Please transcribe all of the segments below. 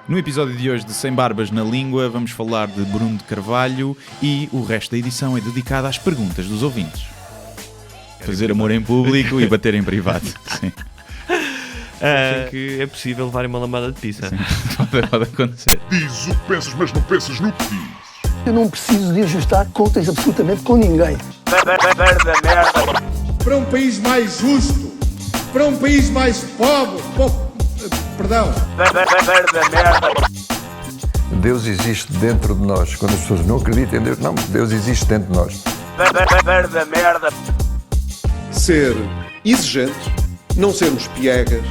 No episódio de hoje de Sem Barbas na Língua vamos falar de Bruno de Carvalho e o resto da edição é dedicado às perguntas dos ouvintes. Fazer amor em público e bater em privado. Sim. Que é possível levar uma lambada de pizza. Sim. Pode acontecer. Diz o que pensas, mas não pensas no que diz. Eu não preciso de ajustar contas absolutamente com ninguém. Para um país mais justo, para um país mais pobre, perdão. Deus existe dentro de nós. Quando as pessoas não acreditam em Deus, não, Deus existe dentro de nós. Ser exigente, não sermos piegas.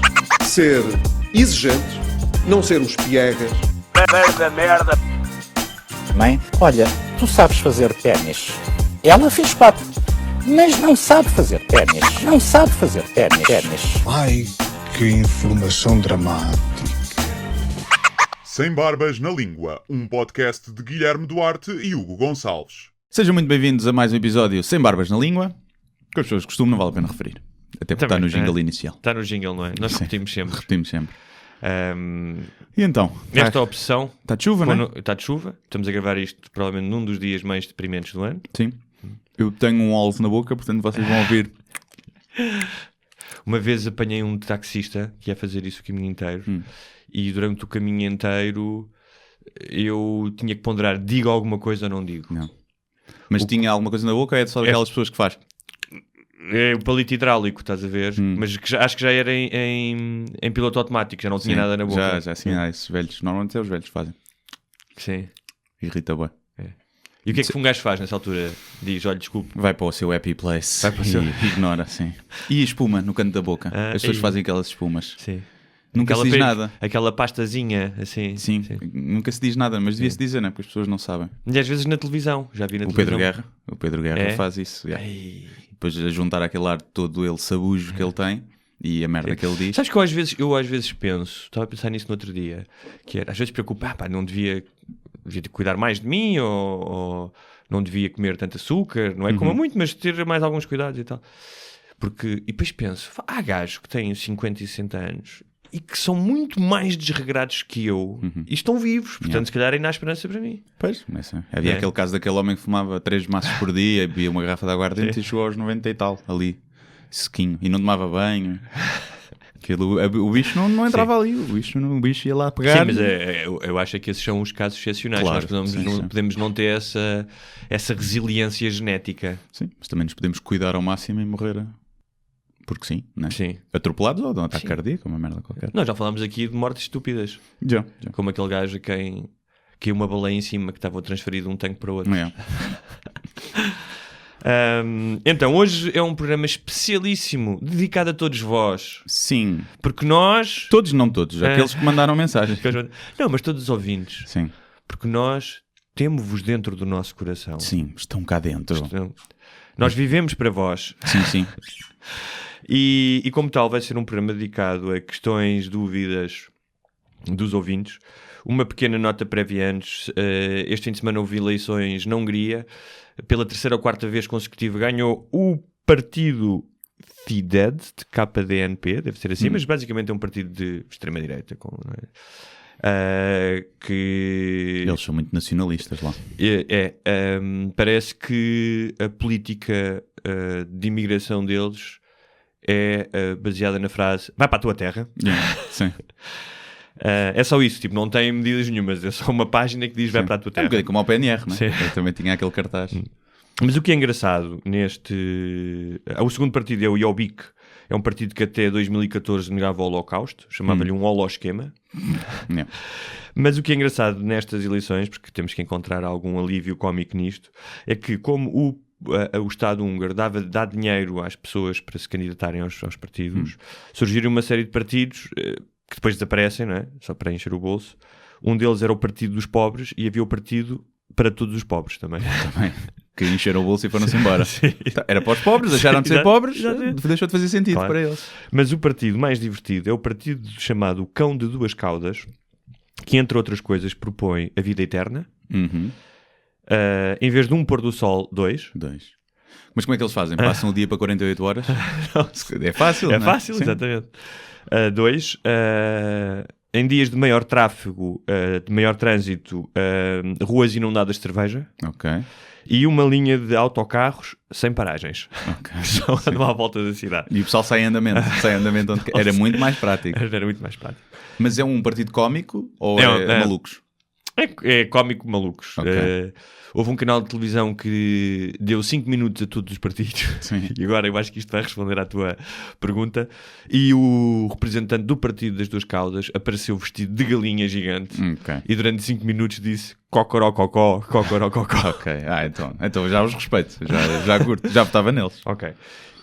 Ser exigente, não sermos piegas. Mãe, olha, tu sabes fazer ténis. Ela fez 4, mas não sabe fazer ténis. Não sabe fazer ténis. Ai, que informação dramática. Sem Barbas na Língua, um podcast de Guilherme Duarte e Hugo Gonçalves. Sejam muito bem-vindos a mais um episódio Sem Barbas na Língua, que as pessoas costumam, não vale a pena referir. Até porque está no jingle inicial. Está no jingle, não é? Nós repetimos sempre. Repetimos sempre. E então? Nesta opção... Está de chuva, não é? Está de chuva. Estamos a gravar isto provavelmente num dos dias mais deprimentes do ano. Sim. Eu tenho um alvo na boca, portanto vocês vão ouvir. Uma vez apanhei um taxista que ia fazer isso o caminho inteiro e durante o caminho inteiro eu tinha que ponderar, digo alguma coisa ou não digo. Não. Mas tinha alguma coisa na boca ou é só daquelas pessoas que faz? É o palito hidráulico, estás a ver? Mas que acho que já era em piloto automático, já não tinha nada na boca. Já sim, esses velhos. Normalmente é os velhos que fazem. Sim. Irrita bem. E o que é que um gajo faz nessa altura? Diz, olha, desculpe. Vai para o seu happy place. Vai para o seu... Ignora, sim. E a espuma no canto da boca. As pessoas fazem aquelas espumas. Sim. Nunca se diz nada. Aquela pastazinha, assim. Sim, nunca se diz nada, mas devia-se dizer, não é? Porque as pessoas não sabem. E às vezes na televisão, já vi na televisão. O Pedro Guerra faz isso. Depois a juntar aquele ar todo ele sabujo que ele tem e a merda que ele diz. Sabes que eu às vezes penso, estava a pensar nisso no outro dia, que era, às vezes preocupa, não devia cuidar mais de mim ou não devia comer tanto açúcar, não é? Coma muito, mas ter mais alguns cuidados e tal. E depois penso, há gajos que têm 50 e 60 anos e que são muito mais desregrados que eu e estão vivos, portanto se calhar ainda há esperança para mim. Pois, havia aquele caso daquele homem que fumava 3 maços por dia e bebia uma garrafa de aguardente e chegou aos 90 e tal, ali, sequinho, e não tomava banho. O bicho não entrava ali, o bicho ia lá pegar. Sim, mas eu acho que esses são os casos excepcionais. Claro, nós podemos não ter essa resiliência genética. Sim, mas também nos podemos cuidar ao máximo e morrer... Porque sim, não é? Sim. Atropelados ou de um ataque cardíaco, uma merda qualquer. Nós já falámos aqui de mortes estúpidas. Já. Como aquele gajo a quem caiu uma baleia em cima que estava transferido de um tanque para o outro. Então, hoje é um programa especialíssimo, dedicado a todos vós. Sim. Porque nós... Todos, não todos. Aqueles que mandaram mensagens. Não, mas todos os ouvintes. Sim. Porque nós temos-vos dentro do nosso coração. Sim, estão cá dentro. Nós vivemos para vós. Sim. E como tal vai ser um programa dedicado a questões, dúvidas dos ouvintes. Uma pequena nota prévia antes. Este fim de semana houve eleições na Hungria. Pela 3ª ou 4ª vez consecutiva ganhou o partido Fidesz, de KDNP, deve ser assim, mas basicamente é um partido de extrema-direita. Que... Eles são muito nacionalistas lá. Parece que a política de imigração deles é baseada na frase vai para a tua terra. Sim. É só isso, tipo, não tem medidas nenhumas, é só uma página que diz vai para a tua terra. É um bocadinho como ao PNR, não é? Sim. Eu também tinha aquele cartaz. Mas o que é engraçado o segundo partido é o Jobbik, é um partido que até 2014 negava o Holocausto, chamava-lhe um holoesquema. Mas o que é engraçado nestas eleições, porque temos que encontrar algum alívio cómico nisto, é que como o Estado húngaro dá dinheiro às pessoas para se candidatarem aos partidos, surgiram uma série de partidos que depois desaparecem, não é? Só para encher o bolso. Um deles era o Partido dos Pobres e havia o Partido para todos os pobres também. Que encheram o bolso e foram-se embora. Era para os pobres, deixaram de ser pobres, deixou de fazer sentido para eles. Mas o partido mais divertido é o partido chamado Cão de Duas Caudas, que entre outras coisas propõe a vida eterna. Em vez de um pôr do sol, 2. Mas como é que eles fazem? Passam o dia para 48 horas? É fácil, é não é? fácil, exatamente. 2, em dias de maior tráfego, de maior trânsito, ruas inundadas de cerveja. Ok. E uma linha de autocarros sem paragens. Ok. Só andam à volta da cidade. E o pessoal sai em andamento. Onde... Era muito mais prático. Era muito mais prático. Mas é um partido cómico ou é malucos? É cómico malucos. Okay. Houve um canal de televisão que deu 5 minutos a todos os partidos. Sim. E agora eu acho que isto vai responder à tua pergunta. E o representante do Partido das Duas Caudas apareceu vestido de galinha gigante. Okay. E durante 5 minutos disse cocorococó, cocorococó. Ok, então já os respeito. Já curto, já votava neles. Ok.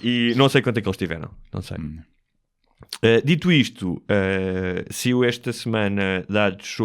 E não sei quanto é que eles tiveram. Não sei. Dito isto, saíram esta semana dados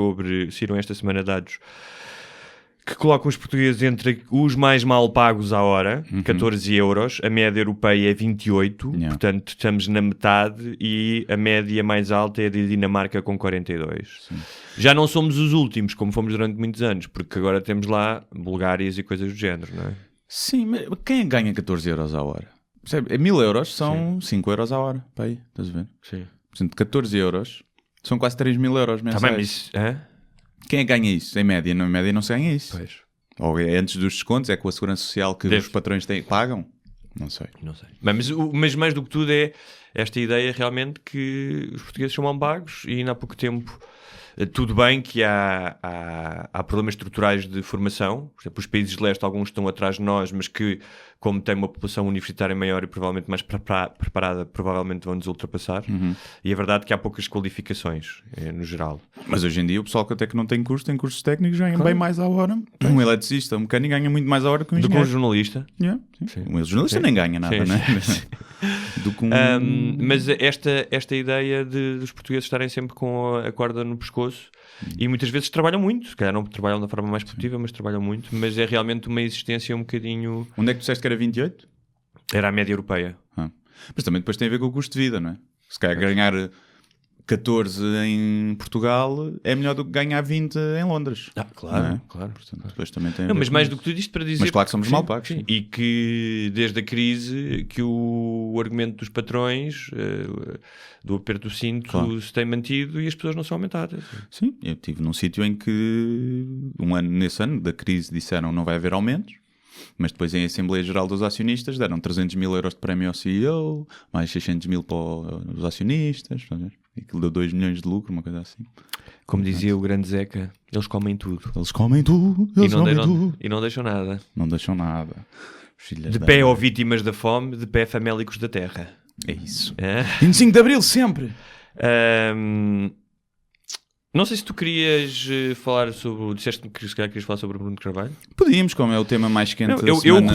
que colocam os portugueses entre os mais mal pagos à hora, 14 euros, a média europeia é 28, portanto estamos na metade, e a média mais alta é a de Dinamarca com 42. Sim. Já não somos os últimos, como fomos durante muitos anos, porque agora temos lá Bulgárias e coisas do género, não é? Sim, mas quem ganha 14 euros à hora? 1.000 euros são 5 euros à hora. Para aí, estás a ver? Sim. Portanto, 14 euros são quase 3.000 euros mensais. Também, mas, quem é que ganha isso? Em média não se ganha isso. Pois. Ou é antes dos descontos, é com a segurança social que os patrões pagam? Não sei. Mas mais do que tudo é esta ideia realmente que os portugueses são pagos, e ainda há pouco tempo, tudo bem que há problemas estruturais de formação. Por exemplo, os países de leste, alguns estão atrás de nós, mas que, como têm uma população universitária maior e provavelmente mais preparada, provavelmente vão-nos ultrapassar. E é verdade que há poucas qualificações, no geral. Mas hoje em dia o pessoal que até que não tem curso, tem cursos técnicos, ganha bem mais à hora. Um eletricista, um mecânico ganha muito mais à hora que um engenheiro. Do que um jornalista. Um jornalista nem ganha nada, não é? Do que mas esta ideia dos portugueses estarem sempre com a corda no pescoço, e muitas vezes trabalham muito, se calhar não trabalham da forma mais produtiva, mas trabalham muito, mas é realmente uma existência um bocadinho... Onde é que tu disseste que era 28? Era a média europeia. Mas também depois tem a ver com o custo de vida, não é? Se calhar ganhar 14 em Portugal é melhor do que ganhar 20 em Londres. Claro. Portanto, depois também tem a ver mas com mais isso. do que tudo isto para dizer... Mas claro que somos mal pagos. Sim. E que desde a crise que o argumento dos patrões, do aperto do cinto, se tem mantido e as pessoas não são aumentadas. Sim, eu estive num sítio em que nesse ano da crise disseram não vai haver aumentos, mas depois em Assembleia Geral dos Acionistas deram 300 mil euros de prémio ao CEO, mais 600 mil para os acionistas, aquilo deu 2 milhões de lucro, uma coisa assim. Como dizia o grande Zeca, eles comem tudo. Eles comem tudo, E não deixam nada. Não deixam nada. De pé ou vítimas da fome, de pé famélicos da terra. É isso. 25 de Abril sempre! Não sei se tu querias falar sobre... Disseste que se calhar querias falar sobre o Bruno de Carvalho? Podíamos, como é o tema mais quente da eu semana.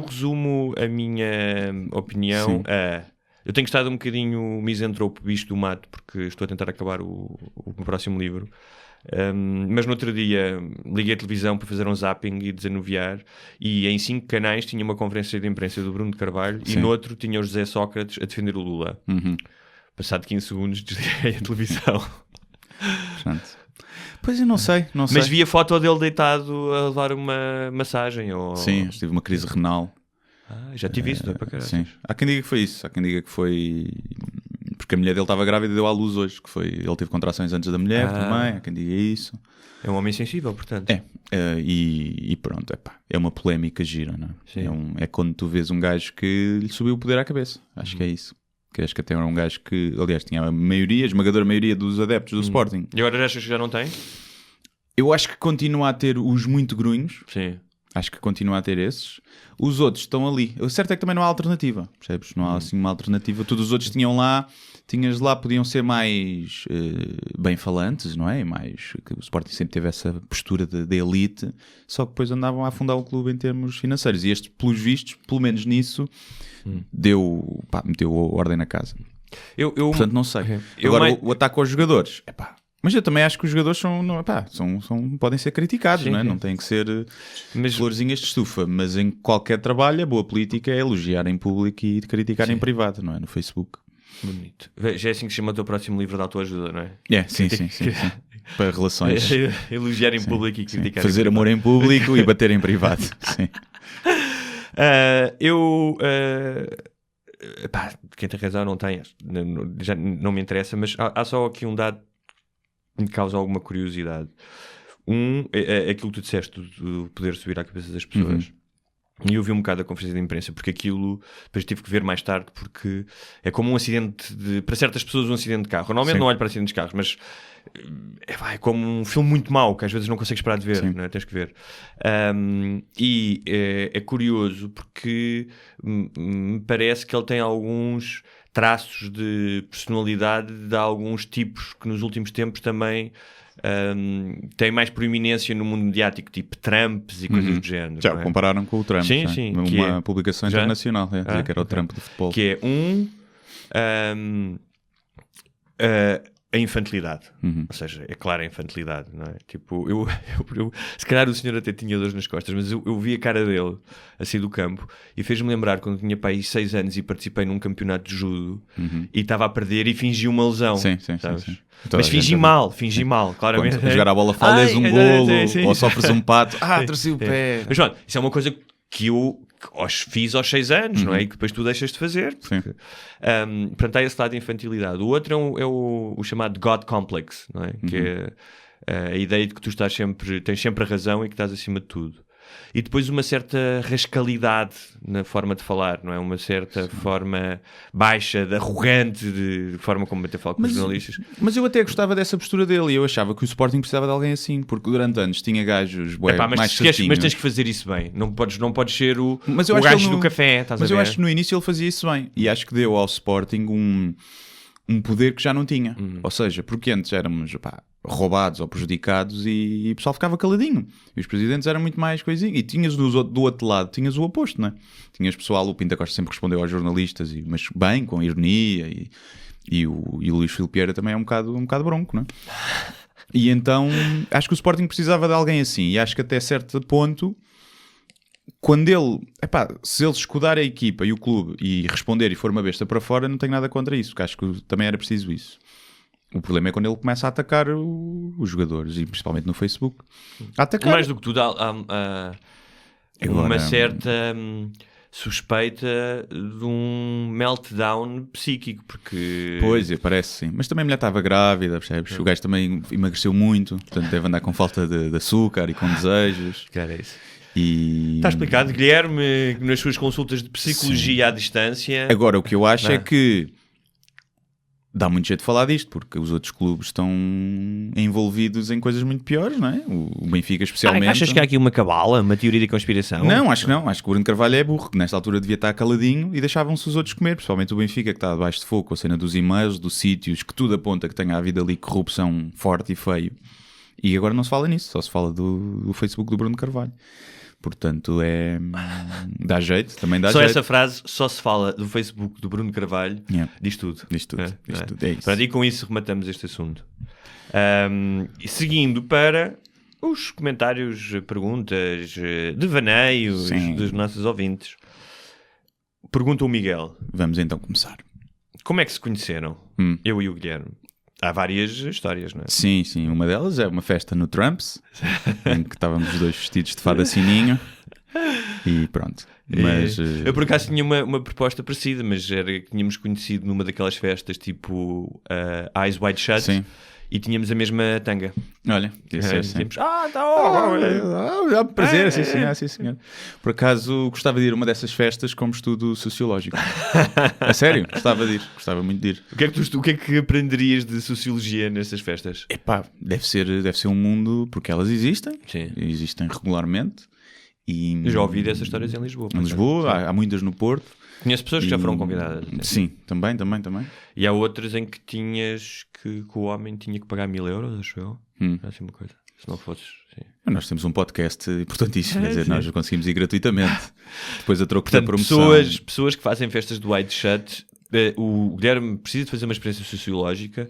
resumo a minha opinião a... Eu tenho estado um bocadinho misantropo bicho do mato, porque estou a tentar acabar o próximo livro. Mas no outro dia liguei a televisão para fazer um zapping e desanuviar, e em 5 canais tinha uma conferência de imprensa do Bruno de Carvalho. Sim. E no outro tinha o José Sócrates a defender o Lula. Passado 15 segundos desliguei a televisão. Pois eu não sei. Mas vi a foto dele deitado a levar uma massagem. Sim, tive uma crise renal. Já tive isso, para caralho. Sim. Há quem diga que foi isso, há quem diga que foi porque a mulher dele estava grávida e deu à luz hoje, que foi, ele teve contrações antes da mulher também, há quem diga isso. É um homem sensível, portanto. E pronto, é uma polémica gira, não é? É quando tu vês um gajo que lhe subiu o poder à cabeça, acho que é isso. Que acho que até era um gajo que, aliás, tinha a esmagadora maioria dos adeptos do Sporting. E agora achas que já não tem? Eu acho que continua a ter os muito grunhos. Sim. Acho que continua a ter esses. Os outros estão ali. O certo é que também não há alternativa, percebes? Não há assim uma alternativa. Todos os outros tinhas lá, podiam ser mais bem falantes, não é? Mais, que o Sporting sempre teve essa postura de elite, só que depois andavam a afundar o clube em termos financeiros. E este, pelos vistos, pelo menos nisso, meteu ordem na casa. Portanto, não sei. Agora, o ataque aos jogadores, mas eu também acho que os jogadores podem ser criticados, não é? Não têm que ser florzinhas de estufa, mas em qualquer trabalho a boa política é elogiar em público e criticar em privado, não é? No Facebook. Bonito. Já é assim que se chama o teu próximo livro de autoajuda, não é? Sim. Para relações. Elogiar em público e criticar. Fazer amor em público e bater em privado. Sim. Quem tem razão não tem, já não me interessa, mas há só aqui um dado me causa alguma curiosidade. É aquilo que tu disseste do poder subir à cabeça das pessoas. E eu vi um bocado a conferência de imprensa, porque aquilo depois tive que ver mais tarde, porque é como um acidente para certas pessoas, um acidente de carro. Eu normalmente não olho para acidentes de carros, mas é como um filme muito mau, que às vezes não consegues parar de ver, não é? Tens que ver. E é curioso, porque me parece que ele tem alguns traços de personalidade de alguns tipos que nos últimos tempos também tem mais proeminência no mundo mediático, tipo Trumps e coisas do género. Já o compararam com o Trump. Sim, sim. Uma publicação internacional, dizer que era o Trump do futebol. Que é a infantilidade. Ou seja, é clara a infantilidade, não é? Tipo, eu se calhar o senhor até tinha dores nas costas, mas eu vi a cara dele assim do campo e fez-me lembrar quando tinha para aí 6 anos e participei num campeonato de judo e estava a perder e fingi uma lesão. Sim. Mas fingi mal, claramente. Quando jogar a bola falhas um golo ou sofres um pato, torci o pé. Mas pronto, isso é uma coisa que eu fiz aos 6 anos, não é? E que depois tu deixas de fazer. Porque, portanto, há esse lado de infantilidade. O outro é o chamado God Complex, não é? Que é a ideia de que tu tens sempre a razão e que estás acima de tudo. E depois uma certa rascalidade na forma de falar, não é? Uma certa forma baixa, arrogante, de forma como até falo com os jornalistas. Mas eu até gostava dessa postura dele e eu achava que o Sporting precisava de alguém assim, porque durante anos tinha gajos mais certinhos. Mas tens que fazer isso bem. Não podes ser o gajo gajo do café, estás a ver? Mas eu acho que no início ele fazia isso bem e acho que deu ao Sporting um poder que já não tinha. Ou seja, porque antes éramos roubados ou prejudicados e o pessoal ficava caladinho. E os presidentes eram muito mais coisinhos. E tinhas do outro lado, tinhas o oposto, não é? Tinhas pessoal, o Pinta Costa sempre respondeu aos jornalistas, mas bem, com ironia. E o Luís Filipe Vieira também é um bocado bronco, não é? E então, acho que o Sporting precisava de alguém assim. E acho que até certo ponto, quando ele... se ele escudar a equipa e o clube e responder e for uma besta para fora, não tenho nada contra isso, porque acho que também era preciso isso. O problema é quando ele começa a atacar os jogadores, e principalmente no Facebook. Mais do que tudo, há uma certa suspeita de um meltdown psíquico, porque... Pois, parece sim. Mas também a mulher estava grávida, percebes? O gajo também emagreceu muito, portanto deve andar com falta de açúcar e com desejos. Cara, é isso. Está explicado, Guilherme, nas suas consultas de psicologia à distância. Agora, o que eu acho é que dá muito jeito de falar disto, porque os outros clubes estão envolvidos em coisas muito piores, não é? O Benfica especialmente. Achas que há aqui uma cabala, uma teoria de conspiração? Não, acho que não. Acho que o Bruno Carvalho é burro, que nesta altura devia estar caladinho e deixavam-se os outros comer, principalmente o Benfica, que está debaixo de fogo, com a cena dos e-mails, dos sítios, que tudo aponta que tenha havido ali corrupção forte e feio. E agora não se fala nisso, só se fala do Facebook do Bruno Carvalho. Portanto, dá jeito, também dá jeito. Só essa frase, só se fala do Facebook do Bruno Carvalho, diz tudo. Diz tudo, é isso. E com isso rematamos este assunto. E seguindo para os comentários, perguntas, devaneios dos nossos ouvintes. Pergunta o Miguel. Vamos então começar. Como é que se conheceram, eu e o Guilherme? Há várias histórias, não é? Sim. Uma delas é uma festa no Trumps, em que estávamos os dois vestidos de fada sininho. E pronto. Mas, eu por acaso tinha uma proposta parecida, mas era que tínhamos conhecido numa daquelas festas tipo Eyes Wide Shut. Sim. E tínhamos a mesma tanga. Olha, isso é assim. Prazer, sim, senhor. Por acaso gostava de ir a uma dessas festas como estudo sociológico. A sério, gostava muito de ir. O que é que aprenderias de sociologia nessas festas? Deve ser um mundo, porque elas existem. Sim. Existem regularmente. E... Eu já ouvi dessas histórias em Lisboa. Em Lisboa, há muitas no Porto. Conheço pessoas que já foram convidadas. Sim, também. E há outras em que que o homem tinha que pagar 1.000 euros, acho eu. Assim uma coisa. Se não fosses... Sim. Nós temos um podcast importantíssimo, quer dizer, nós conseguimos ir gratuitamente. Depois a troco da promoção. Pessoas que fazem festas do Wide Shut, o Guilherme precisa de fazer uma experiência sociológica.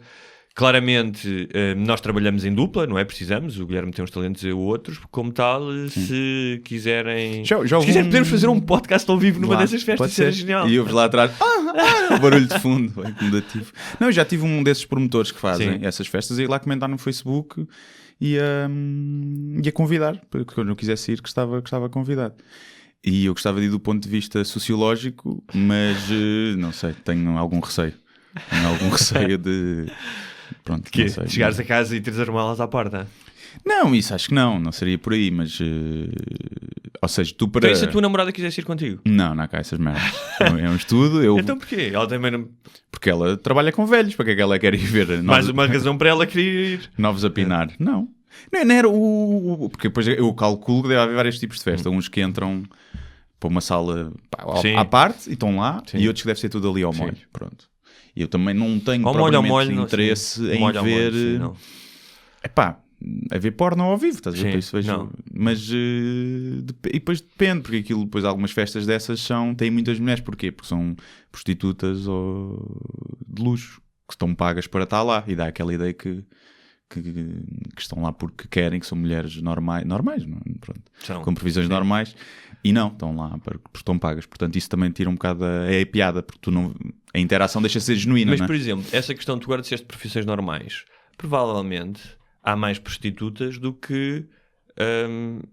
Claramente, nós trabalhamos em dupla, não é? Precisamos. O Guilherme tem uns talentos e outros. Como tal, se quiserem... podemos fazer um podcast ao vivo numa dessas festas. Isso era genial. E eu lá atrás... barulho de fundo. Incomodativo. Não, eu já tive um desses promotores que fazem essas festas e ir lá comentar no Facebook e a convidar. Porque quando eu quisesse ir, que estava convidado. E eu gostava de ir do ponto de vista sociológico, mas não sei, tenho algum receio. De pronto. Que não sei. chegares a casa e teres as malas à porta. Não, isso acho que não seria por aí, mas... ou seja, tu para... Então, e se a tua namorada quisesse ir contigo? Não há cá essas merdas. É um estudo, Então porquê? Ela também não... Porque ela trabalha com velhos, para que é que ela quer ir ver? Mais uma razão para ela querer ir. Novos a pinar. Não era porque depois eu calculo que deve haver vários tipos de festa. Uns que entram para uma sala à parte e estão lá, e outros que deve ser tudo ali ao molho. Pronto. E eu também não tenho propriamente interesse em ver... a ver porno ao vivo, estás a ver? Por isso vejo... Mas e depois depende, porque aquilo, depois algumas festas dessas têm muitas mulheres. Porquê? Porque são prostitutas de luxo, que estão pagas para estar lá, e dá aquela ideia que estão lá porque querem, que são mulheres normais não? Pronto, com previsões normais, e não, estão lá porque estão pagas. Portanto, isso também tira um bocado a piada, porque a interação deixa de ser genuína. Mas, não é? por exemplo, essa questão de tu agora disseste profissões normais, provavelmente há mais prostitutas do que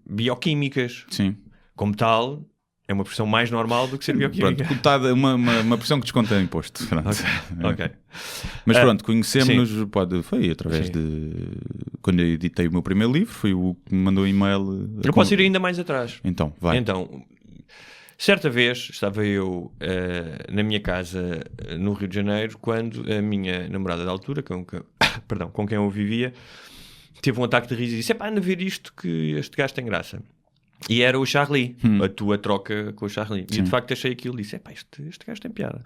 bioquímicas. Sim. Como tal, é uma profissão mais normal do que ser bioquímica. Pronto, cotada, uma profissão que desconta imposto. Ok. Mas pronto, conhecemos-nos, foi através de... Quando eu editei o meu primeiro livro, foi o que me mandou um e-mail... Eu posso ir ainda mais atrás. Então, vai. Então, certa vez estava eu na minha casa no Rio de Janeiro, quando a minha namorada da altura, com quem eu vivia, teve um ataque de riso e disse: anda a ver isto, que este gajo tem graça. E era o Charlie, a tua troca com o Charlie. Sim. E de facto achei aquilo e disse: este gajo tem piada.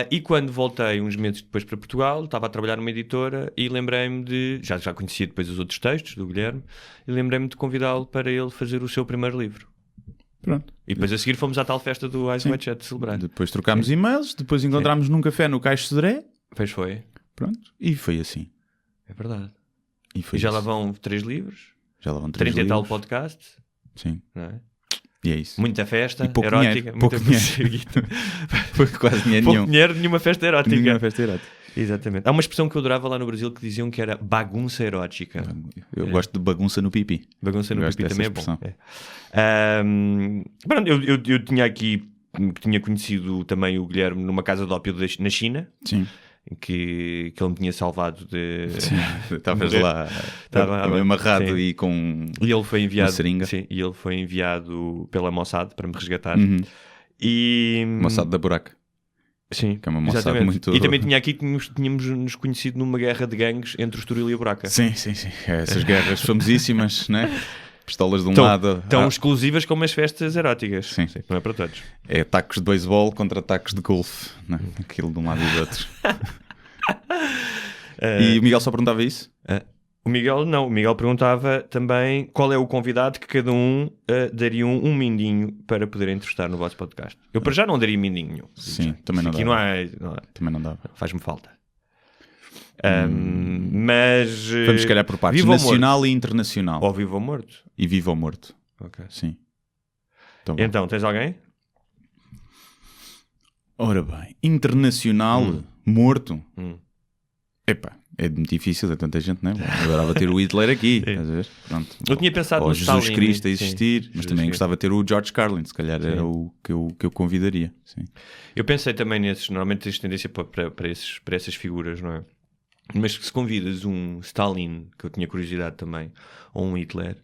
E quando voltei uns meses depois para Portugal, estava a trabalhar numa editora e lembrei-me de... Já conhecia depois os outros textos do Guilherme, e lembrei-me de convidá-lo para ele fazer o seu primeiro livro. Pronto. E depois a seguir fomos à tal festa do Ice White Chat de celebrar. Depois trocámos e-mails, depois encontrámos num café no Caixo Sodré. Pois foi. Pronto. E foi assim. É verdade. E já lá vão 3 livros. Já lá vão 3 30 livros. 30 e tal podcast. Sim. Não é? E é isso. Muita festa, e pouco erótica. Dinheiro, pouco dinheiro. Quase dinheiro pouco nenhum. Dinheiro, nenhuma festa erótica. Nenhuma festa erótica. Exatamente. Há uma expressão que eu adorava lá no Brasil que diziam que era bagunça erótica. Eu gosto de bagunça no pipi. Bagunça no pipi também expressão. É bom. Eu tinha conhecido também o Guilherme numa casa de ópio na China. Sim. Que ele me tinha salvado de... Estavas lá amarrado. Sim. E com e ele foi enviado, uma seringa. Sim, e ele foi enviado pela Mossad para me resgatar. Mossad da Buraca. Sim, que é uma Mossad muito... E também tinha aqui que tínhamos nos conhecido numa guerra de gangues entre o Estoril e a Buraca. Sim. Essas guerras famosíssimas, né? Pistolas de um lado... Tão exclusivas como as festas eróticas. Sim. Não é para todos. É tacos de beisebol contra tacos de golfe. Né? Aquilo de um lado e do outro. E o Miguel só perguntava isso? O Miguel não. O Miguel perguntava também qual é o convidado que cada um daria um mindinho para poder entrevistar no vosso podcast. Eu para já não daria mindinho nenhum. Sim, também não dava. Não há. Também não dava. Faz-me falta. Mas... Vamos se calhar por partes. Nacional e internacional. Ou vivo ou morto. E vivo ou morto. Ok. Sim. Então, tens alguém? Ora bem. Internacional, morto. Epá, é muito difícil, é tanta gente, não é? Eu adorava ter o Hitler aqui. Estás a ver? Pronto. Eu tinha pensado no Stalin. Jesus Cristo a existir, mas Jesus também Cristo. gostava de ter o George Carlin, se calhar era o que eu convidaria. Sim. Eu pensei também nesses, normalmente tens tendência para essas figuras, não é? Mas se convidas um Stalin, que eu tinha curiosidade também, ou um Hitler,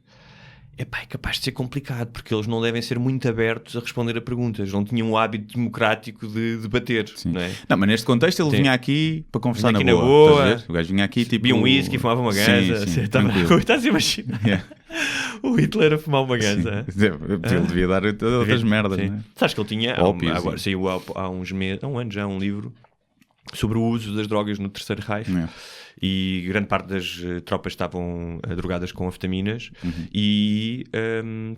é capaz de ser complicado, porque eles não devem ser muito abertos a responder a perguntas, não tinham o hábito democrático de debater, não é? Não, mas neste contexto ele vinha aqui para conversar na boa. boa. O gajo vinha aqui tipo... Bebia um whisky, fumava uma ganza. Estás a imaginar? O Hitler a fumar uma ganza. Ele devia dar outras merdas, não é? Sabes que ele tinha, agora saiu há uns meses, há um ano já, um livro sobre o uso das drogas no Terceiro Reich. E grande parte das tropas estavam drogadas com anfetaminas e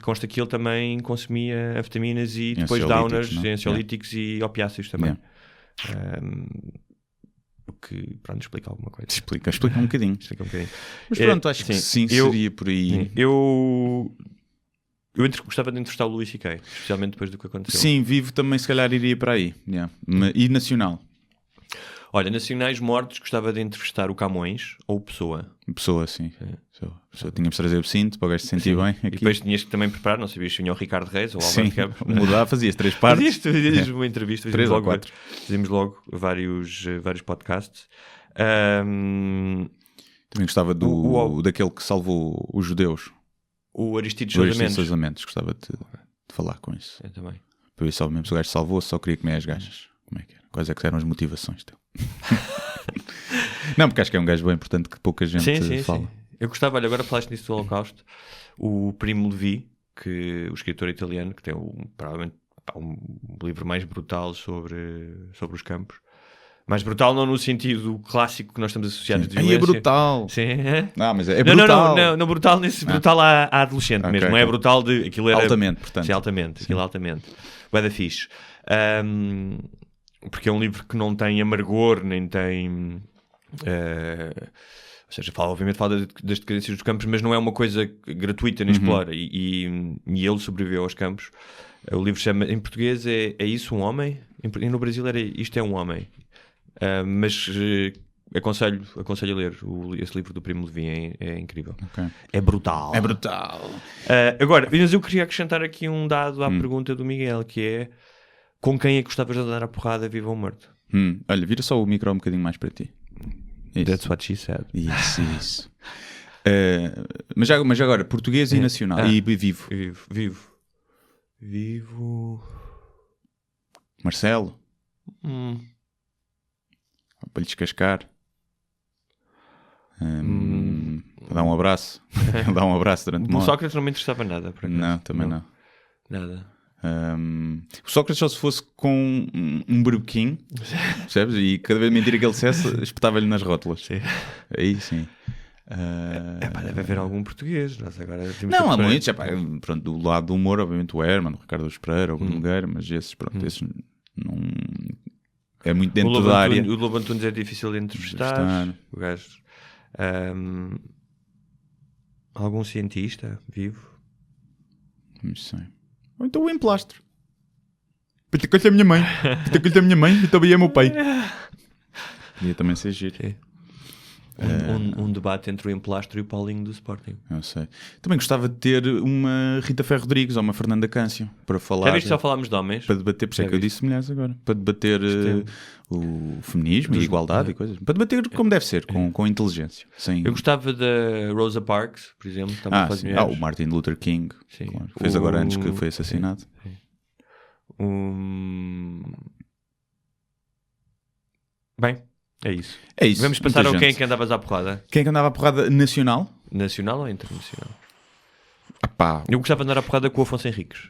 consta que ele também consumia anfetaminas e depois downers, ansiolíticos e opiáceos também. O que, pronto, explica alguma coisa. Explica um bocadinho. Mas pronto, acho que sim, seria por aí. Eu gostava de entrevistar o Luís C.K., especialmente depois do que aconteceu. Sim, vivo também se calhar iria para aí. E nacional? Olha, nacionais mortos, gostava de entrevistar o Camões ou o Pessoa. Pessoa, sim. Pessoa. Tínhamos de trazer o cinto para o gajo se sentir bem. Aqui. E depois tinhas que também preparar, não sabias se vinha o Ricardo Reis ou o Álvaro Campos. Mudar, fazias 3 partes. Fazias uma entrevista, 3 ou 4. Fazíamos logo vários podcasts. Também gostava daquele que salvou os judeus. O Aristides Sousa Mendes. Gostava de falar com isso. Eu também. Para ver só mesmo se o gajo salvou, só queria comer as gajas. Como é que era? Quais é que eram as motivações dele? Não, porque acho que é um gajo bem importante que pouca gente fala. Sim. Eu gostava, olha, agora falaste nisso do Holocausto, o Primo Levi, o escritor italiano, que tem provavelmente um livro mais brutal sobre os campos. Mais brutal não no sentido clássico que nós estamos associados de violência. É brutal. Sim. Mas é brutal. Não brutal nesse brutal à adolescente mesmo. Não é brutal de... Aquilo era, altamente, portanto. Sim, altamente. Aquilo altamente. Bué da fixe. Porque é um livro que não tem amargor, nem tem... ou seja, obviamente fala das decadências dos campos, mas não é uma coisa gratuita nem explora. E ele sobreviveu aos campos. O livro chama, em português, é Isso um Homem? E no Brasil era Isto é um Homem. Mas aconselho a ler esse livro do Primo Levi, é incrível. Okay. É brutal. Agora, mas eu queria acrescentar aqui um dado à pergunta do Miguel, que é: com quem é que gostavas de andar a porrada, vivo ou morto? Olha, vira só o micro um bocadinho mais para ti. Isso. That's what she said. Isso. Mas agora, português e nacional. E vivo. Vivo. Marcelo. Para lhe descascar. Dar um abraço. Dar um abraço durante uma hora. O Sócrates não me interessava nada. Por acaso. Não, também não. Nada. O Sócrates só se fosse com um berbequim, percebes? E cada vez mentira que ele dissesse, espetava-lhe nas rótulas. Sim. Aí sim. Deve haver algum português. Nós agora não, há muitos. Pronto, do lado do humor, obviamente o Herman, o Ricardo Espereira, o Bruno Nogueira, mas esses não... É muito dentro da área. O Lobo Antunes é difícil de entrevistar. O gajo... algum cientista vivo? Não sei. Ou então o emplastro. Pitacolho da minha mãe. E também é meu pai. Podia também ser giro. Um debate entre o emplastro e o Paulinho do Sporting. Eu sei. Também gostava de ter uma Rita Ferro Rodrigues ou uma Fernanda Câncio para falar. Já viste, só falámos de homens? Para debater, por isso é que eu disse mulheres agora. Para debater o feminismo e a igualdade e coisas. Para debater como deve ser, com inteligência. Eu gostava da Rosa Parks, por exemplo. O Martin Luther King. Claro. Fez agora antes que foi assassinado. Bem, é isso. Vamos passar ao quem é que andavas à porrada. Quem é que andava à porrada nacional? Nacional ou internacional? Eu gostava de andar à porrada com o Afonso Henriques.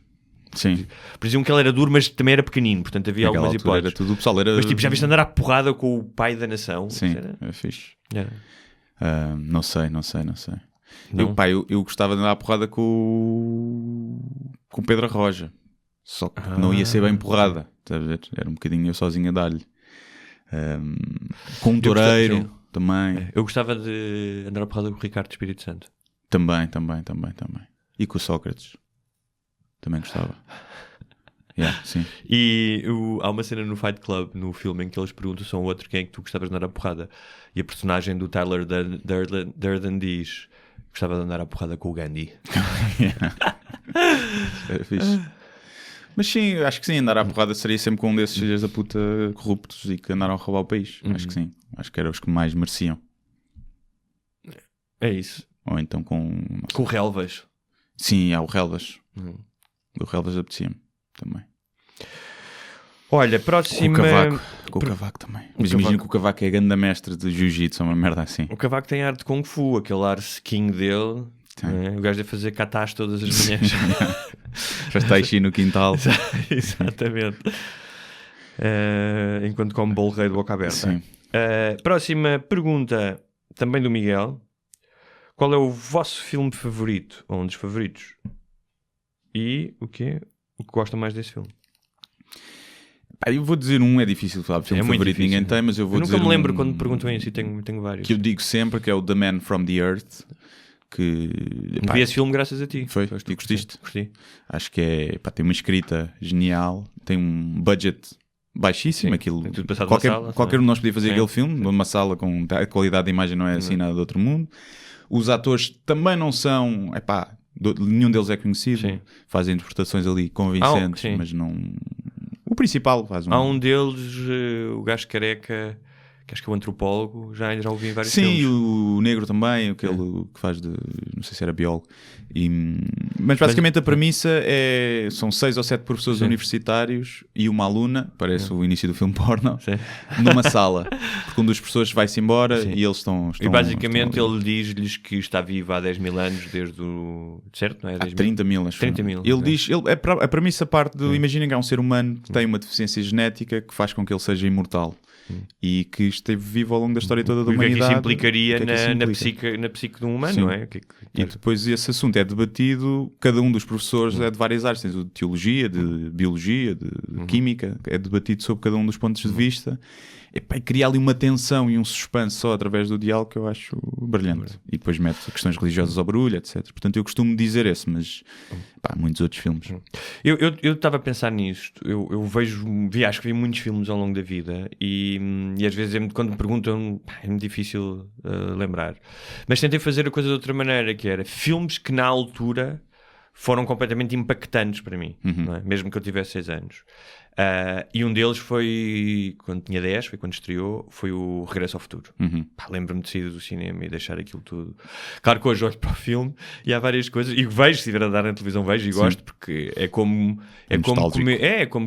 Sim. Diziam que ele era duro, mas também era pequenino, portanto havia algumas hipóteses. Era tudo, o pessoal era... Mas já viste andar à porrada com o pai da nação? Sim, é fixe. Yeah. Não sei. Eu gostava de andar à porrada com Pedro Roja. Só que não ia ser bem porrada. Estás a ver? Era um bocadinho eu sozinho a dar-lhe. Com um toureiro também. Eu gostava de andar a porrada com o Ricardo Espírito Santo. Também. E com o Sócrates. Também gostava. Sim. E há uma cena no Fight Club, no filme, em que eles perguntam só um outro quem é que tu gostavas de andar a porrada. E a personagem do Tyler Durden diz: gostava de andar a porrada com o Gandhi. É fixe. Mas sim, acho que sim, andar à porrada seria sempre com um desses filhos da puta corruptos e que andaram a roubar o país. Acho que sim. Acho que eram os que mais mereciam. É isso. Ou então com o Relvas. Sim, há o Relvas. O Relvas apetecia-me também. Olha, próxima... Com o Cavaco também. Mas imagino que o Cavaco é grande mestre de jiu-jitsu, uma merda assim. O Cavaco tem arte de Kung Fu, aquele ar sequinho dele. O gajo deve fazer katas todas as manhãs. Já está aí no quintal. Exatamente. Enquanto come bolo rei de boca aberta. Próxima pergunta, também do Miguel. Qual é o vosso filme favorito? Ou um dos favoritos? E o que gosta mais desse filme? Eu vou dizer é difícil falar de filme favorito, difícil, ninguém tem, mas eu vou dizer nunca me lembro quando me perguntam isso e tenho vários. Que eu digo sempre, que é o The Man from the Earth. Que vi esse filme graças a ti. Foi? E gostaste? Gostei. Acho que tem uma escrita genial, tem um budget baixíssimo. Aquilo, qualquer um de nós podia fazer aquele filme numa sala com a qualidade da imagem não é assim nada do outro mundo. Os atores também não são, nenhum deles é conhecido. Fazem interpretações ali convincentes, mas não. O principal faz Há um deles, o gajo careca, que acho que é o antropólogo, já ouvi em vários Sim, filmes. e o negro também, aquele que faz de, não sei se era biólogo. Mas basicamente a premissa são 6 ou 7 professores universitários e uma aluna, parece o início do filme porno, numa sala, porque um dos professores vai-se embora e eles estão e basicamente ele diz-lhes que está vivo há 10 mil anos desde o... Certo? Não é? Há 30 mil, acho. 30 mil. Ele diz, a premissa parte do, imaginem que há um ser humano que tem uma deficiência genética que faz com que ele seja imortal. E que esteve vivo ao longo da história toda da humanidade. O que é que isso implicaria na psique de um humano, não é? E depois esse assunto é debatido, cada um dos professores é de várias áreas, tens o de teologia, de biologia, de química, é debatido sobre cada um dos pontos de vista. E cria ali uma tensão e um suspense só através do diálogo que eu acho brilhante. E depois mete questões religiosas ao barulho, etc. Portanto, eu costumo dizer esse, mas muitos outros filmes. Eu estava a pensar nisto. Eu acho que vi muitos filmes ao longo da vida e às vezes quando me perguntam é muito difícil lembrar. Mas tentei fazer a coisa de outra maneira, que era filmes que na altura foram completamente impactantes para mim, não é? Mesmo que eu tivesse 6 anos. E um deles foi quando tinha 10, foi quando estreou, foi o Regresso ao Futuro. Lembro-me de sair do cinema e deixar aquilo tudo. Claro que hoje olho para o filme e há várias coisas, e vejo, se estiver a dar na televisão, vejo e gosto, porque é como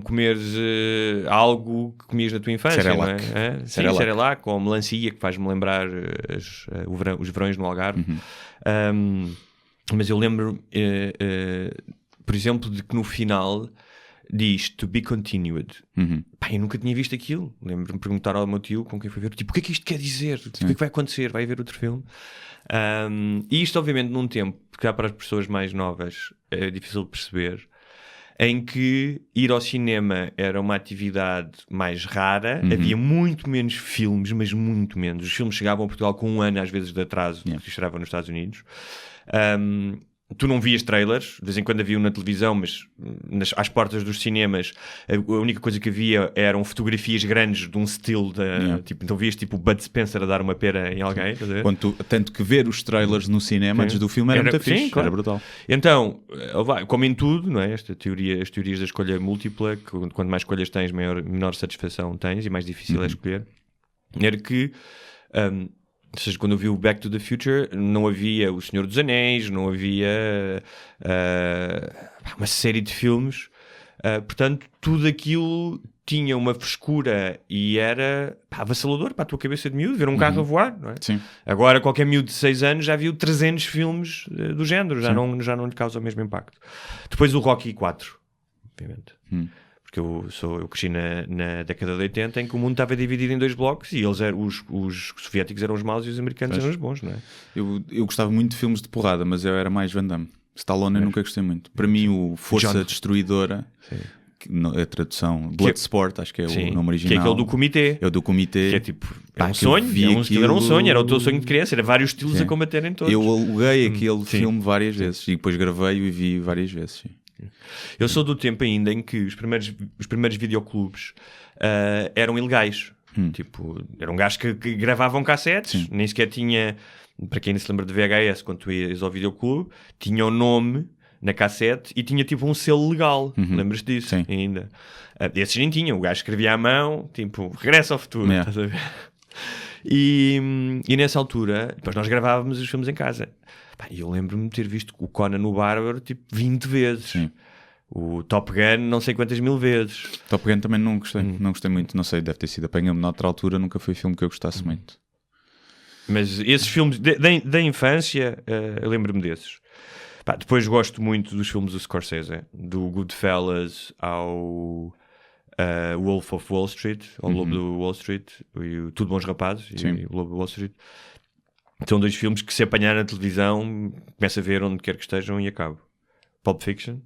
comeres algo que comias na tua infância, Cerelac. não é? Sim, Cerelac, ou melancia, que faz-me lembrar os verões no Algarve. Mas eu lembro, por exemplo, de que no final diz to be continued. Eu nunca tinha visto aquilo. Lembro-me de perguntar ao meu tio com quem foi ver, tipo, o que é que isto quer dizer? O que é que vai acontecer? Vai haver outro filme? E isto, obviamente, num tempo que há para as pessoas mais novas é difícil de perceber, em que ir ao cinema era uma atividade mais rara, havia muito menos filmes, mas muito menos. Os filmes chegavam a Portugal com 1 ano, às vezes, de atraso, porque estreavam nos Estados Unidos. Tu não vias trailers, de vez em quando havia na televisão, mas às portas dos cinemas a única coisa que havia eram fotografias grandes de um estilo tipo, então vias tipo o Bud Spencer a dar uma pera em alguém, tanto que ver os trailers no cinema antes do filme era muito fixe, claro. Era brutal. Então, como em tudo, não é? As teorias da escolha múltipla, que quanto mais escolhas tens, menor satisfação tens e mais difícil é escolher, era que ou seja, quando eu vi o Back to the Future não havia O Senhor dos Anéis, não havia uma série de filmes, portanto tudo aquilo tinha uma frescura e era avassalador para a tua cabeça de miúdo, ver um carro a voar, não é? Sim. Agora qualquer miúdo de 6 anos já viu 300 filmes do género, já não lhe causa o mesmo impacto. Depois o Rocky 4, obviamente. Porque eu cresci na década de 80 em que o mundo estava dividido em 2 blocos e os soviéticos eram os maus e os americanos eram os bons, não é? Eu gostava muito de filmes de porrada, mas eu era mais Van Damme. Stallone eu nunca gostei muito. Para mim o Força Destruidora, a tradução Bloodsport, acho que é o nome original. Que é aquele do Comitê. É o do Comitê. Que é tipo, é um sonho, era um sonho, era o teu sonho de criança, era vários estilos a combaterem todos. Eu aluguei aquele filme várias vezes e depois gravei-o e vi várias vezes, sim. Eu sou do tempo ainda em que os primeiros videoclubes eram ilegais. Tipo, eram gajos que gravavam cassetes, nem sequer tinha, para quem não se lembra de VHS, quando tu ias ao videoclube, tinha o nome na cassete e tinha tipo um selo legal. Lembras disso? Sim. Ainda. Esses nem tinham, o gajo escrevia à mão, tipo, Regresso ao Futuro. Estás a ver? E nessa altura, depois nós gravávamos os filmes em casa. E eu lembro-me de ter visto o Conan o Bárbaro tipo 20 vezes. Sim. O Top Gun não sei quantas mil vezes. Top Gun também não gostei muito. Não sei, deve ter sido apanha-me noutra altura, nunca foi filme que eu gostasse muito. Mas esses filmes da infância, eu lembro-me desses. Depois gosto muito dos filmes do Scorsese, do Goodfellas ao Wolf of Wall Street, ao Lobo do Wall Street, e o Tudo Bons Rapazes e o Lobo do Wall Street. São 2 filmes que se apanhar na televisão começa a ver onde quer que estejam e acabo. Pulp Fiction.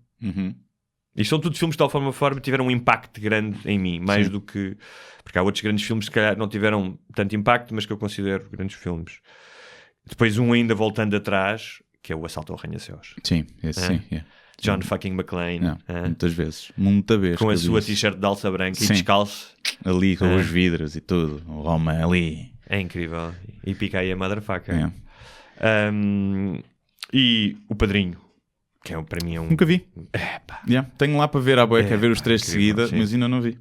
E são todos filmes de tal forma que tiveram um impacto grande em mim, mais do que... Porque há outros grandes filmes que se calhar não tiveram tanto impacto, mas que eu considero grandes filmes. Depois ainda voltando atrás, que é o Assalto ao Arranha-Céus. Sim, esse sim. Yeah. John fucking McClane. Muitas vezes. Muita vez. Com a sua t-shirt de alça branca e descalço. Ali com os vidros e tudo. O homem ali. É incrível. E pica aí a motherfucker. E O Padrinho, que para mim é um... Nunca vi. Tenho lá para ver à boia, quero ver os 3 de seguida, sim. mas ainda não vi.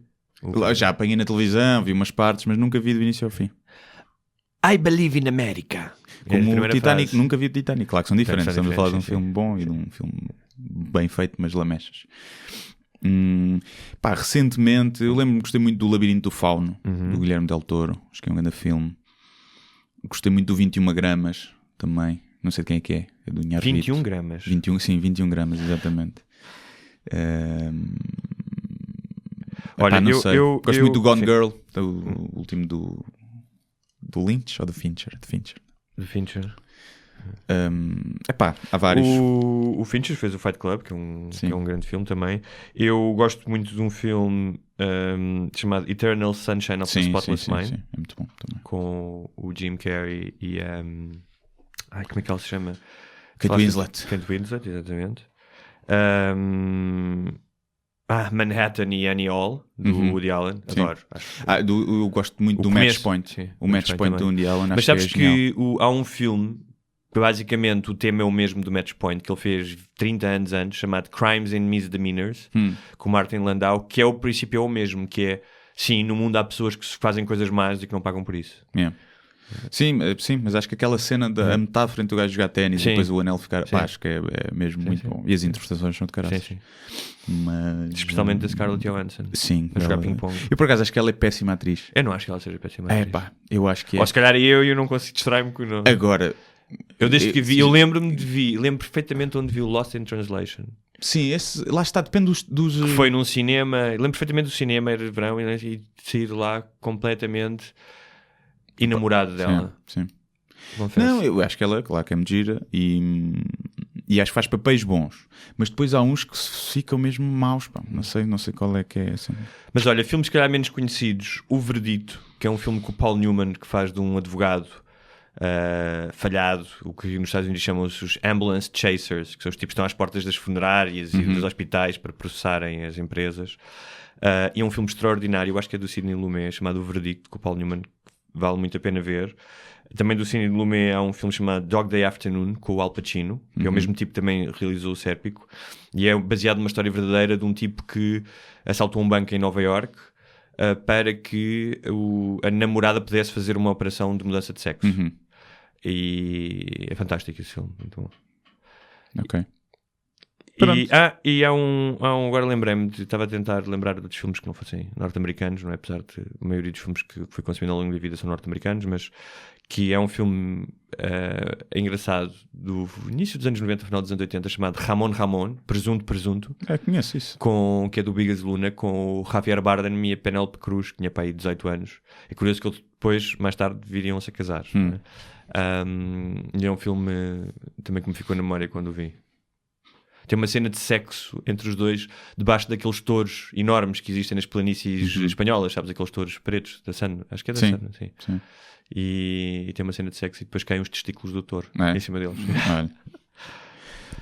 Já apanhei na televisão, vi umas partes, mas nunca vi do início ao fim. I Believe in America. Como o Titanic, frase. nunca vi o Titanic. Claro que são diferentes. São Estamos a falar de um diferentes, filme bom e de um filme bem feito, mas lamechas. Recentemente, eu lembro-me que gostei muito do Labirinto do Fauno, do Guilherme Del Toro. Acho que é um grande filme. Gostei muito do 21 gramas também. Não sei de quem é que é. É do Inharrito. 21 gramas? 21 gramas, exatamente. Olha, não sei. Gosto muito do Gone sim. Girl, o último do Lynch ou do Fincher? Do Fincher. Há vários. O Fincher fez o Fight Club, que é um grande filme também. Eu gosto muito de um filme chamado Eternal Sunshine of the Spotless Mind. Sim, é muito bom também. Com o Jim Carrey e como é que ela se chama? Kate Winslet. Kate Winslet, exatamente. Manhattan e Annie Hall, do Woody Allen. Adoro. Eu gosto muito do Match Point. Sim, o Match Point do Woody Allen. Mas sabes que há um filme, basicamente o tema é o mesmo do Match Point, que ele fez 30 anos antes, chamado Crimes and Misdemeanors, com Martin Landau, que é o princípio é o mesmo, que é, sim, no mundo há pessoas que fazem coisas más e que não pagam por isso. Yeah. Sim, mas acho que aquela cena da metáfora entre o gajo jogar ténis e depois o anel ficar... acho que é mesmo muito bom. E as interpretações são de caralho. Mas... Especialmente da Scarlett Johansson. Sim. A jogar ping-pong. Eu por acaso acho que ela é péssima atriz. Eu não acho que ela seja péssima atriz. Eu acho que é. Ou se calhar eu não consigo distrair-me com o nome. Agora... Eu desde que vi, eu lembro perfeitamente onde vi o Lost in Translation. Sim, lá está, depende dos... Que foi num cinema, lembro perfeitamente do cinema, era de verão, e sair lá completamente enamorado dela. Sim. Confesso. Não, eu acho que ela, claro que é muito gira e acho que faz papéis bons, mas depois há uns que ficam mesmo maus, pá. Não sei qual é que é assim. Mas olha, filmes que calhar menos conhecidos, O Verdito, que é um filme com o Paul Newman, que faz de um advogado falhado, o que nos Estados Unidos chamam os ambulance chasers, que são os tipos que estão às portas das funerárias e dos hospitais para processarem as empresas. E é um filme extraordinário, eu acho que é do Sidney Lumet, chamado O Verdito, com o Paul Newman, vale muito a pena ver. Também do Sidney Lumet há um filme chamado Dog Day Afternoon, com o Al Pacino, que é o mesmo tipo que também realizou o Sérpico, e é baseado numa história verdadeira de um tipo que assaltou um banco em Nova Iorque para que a namorada pudesse fazer uma operação de mudança de sexo. E é fantástico esse filme, muito bom. Ok. E há um agora lembrei-me, estava a tentar lembrar de outros filmes que não fossem norte-americanos, não é? Apesar de a maioria dos filmes que foi consumido ao longo da vida são norte-americanos, mas que é um filme engraçado do início dos anos 90, final dos anos 80, chamado Ramon, Presunto. Conheço isso. Que é do Bigas Luna, com o Javier Bardem e a Penélope Cruz, que tinha para aí 18 anos. É curioso que eles depois, mais tarde, viriam-se a casar. Não é? E é um filme também que me ficou na memória quando o vi. Tem uma cena de sexo entre os dois debaixo daqueles touros enormes que existem nas planícies espanholas, sabes? Aqueles touros pretos da Sana, acho que é da Sana, sim. E tem uma cena de sexo e depois caem os testículos do touro em cima deles.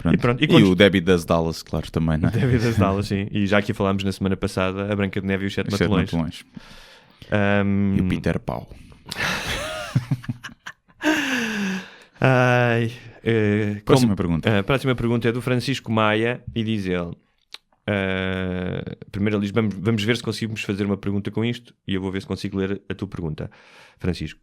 Olha. E o Debbie das Dallas, claro, também, não é? Debbie das Dallas, sim. E já aqui falámos na semana passada, a Branca de Neve e os Sete Matulões. E o Peter Pau. Próxima pergunta. A próxima pergunta é do Francisco Maia e diz ele: primeiro ele diz, vamos ver se conseguimos fazer uma pergunta com isto, e eu vou ver se consigo ler a tua pergunta, Francisco.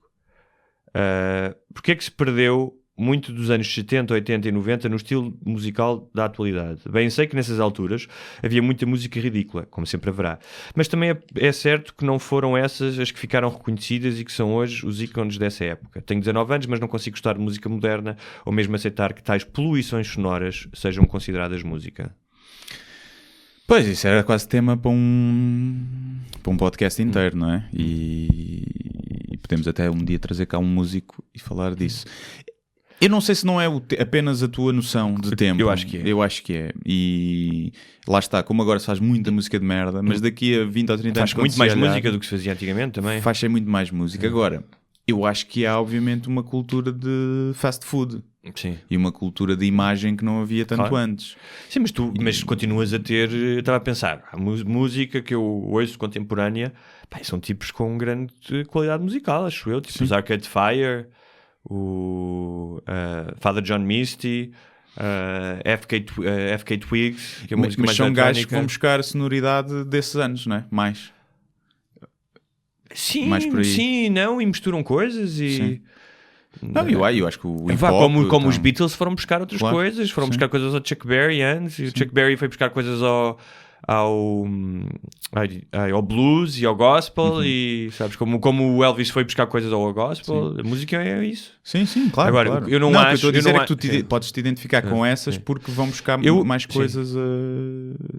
Porquê é que se perdeu muito dos anos 70, 80 e 90 no estilo musical da atualidade? Bem, sei que nessas alturas havia muita música ridícula, como sempre haverá, mas também é certo que não foram essas as que ficaram reconhecidas e que são hoje os ícones dessa época. Tenho 19 anos, mas não consigo gostar de música moderna ou mesmo aceitar que tais poluições sonoras sejam consideradas música. Pois, isso era quase tema para um podcast inteiro, não é? E podemos até um dia trazer cá um músico e falar disso. Eu não sei se não é apenas a tua noção de tempo. Eu acho que é. Eu acho que é. E lá está, como agora se faz muita música de merda, mas daqui a 20 ou 30 anos... Faz muito mais música do que se fazia antigamente também. Faz muito mais música. Agora, eu acho que há obviamente uma cultura de fast food. Sim. E uma cultura de imagem que não havia tanto antes. Sim, mas continuas a ter... Eu estava a pensar, a música que eu ouço contemporânea, são tipos com grande qualidade musical, acho eu. Tipo os Arcade Fire... o Father John Misty, FK Twigs, que é a música mas mais são eletrónica. gajos que vão buscar a sonoridade desses anos, não é? Mais. Sim, mais por aí. sim, não, e misturam coisas e... Sim. Não, eu acho que o hip Vá, hop... como os Beatles foram buscar outras Claro, coisas, foram sim. buscar coisas ao Chuck Berry antes, e o Chuck Berry foi buscar coisas ao blues e ao gospel, e sabes, como o Elvis foi buscar coisas ao gospel, a música é isso. Sim, claro. Agora, claro. eu não o que eu acho- estou a dizer eu não é que tu sim. podes te identificar com essas porque vão buscar mais coisas a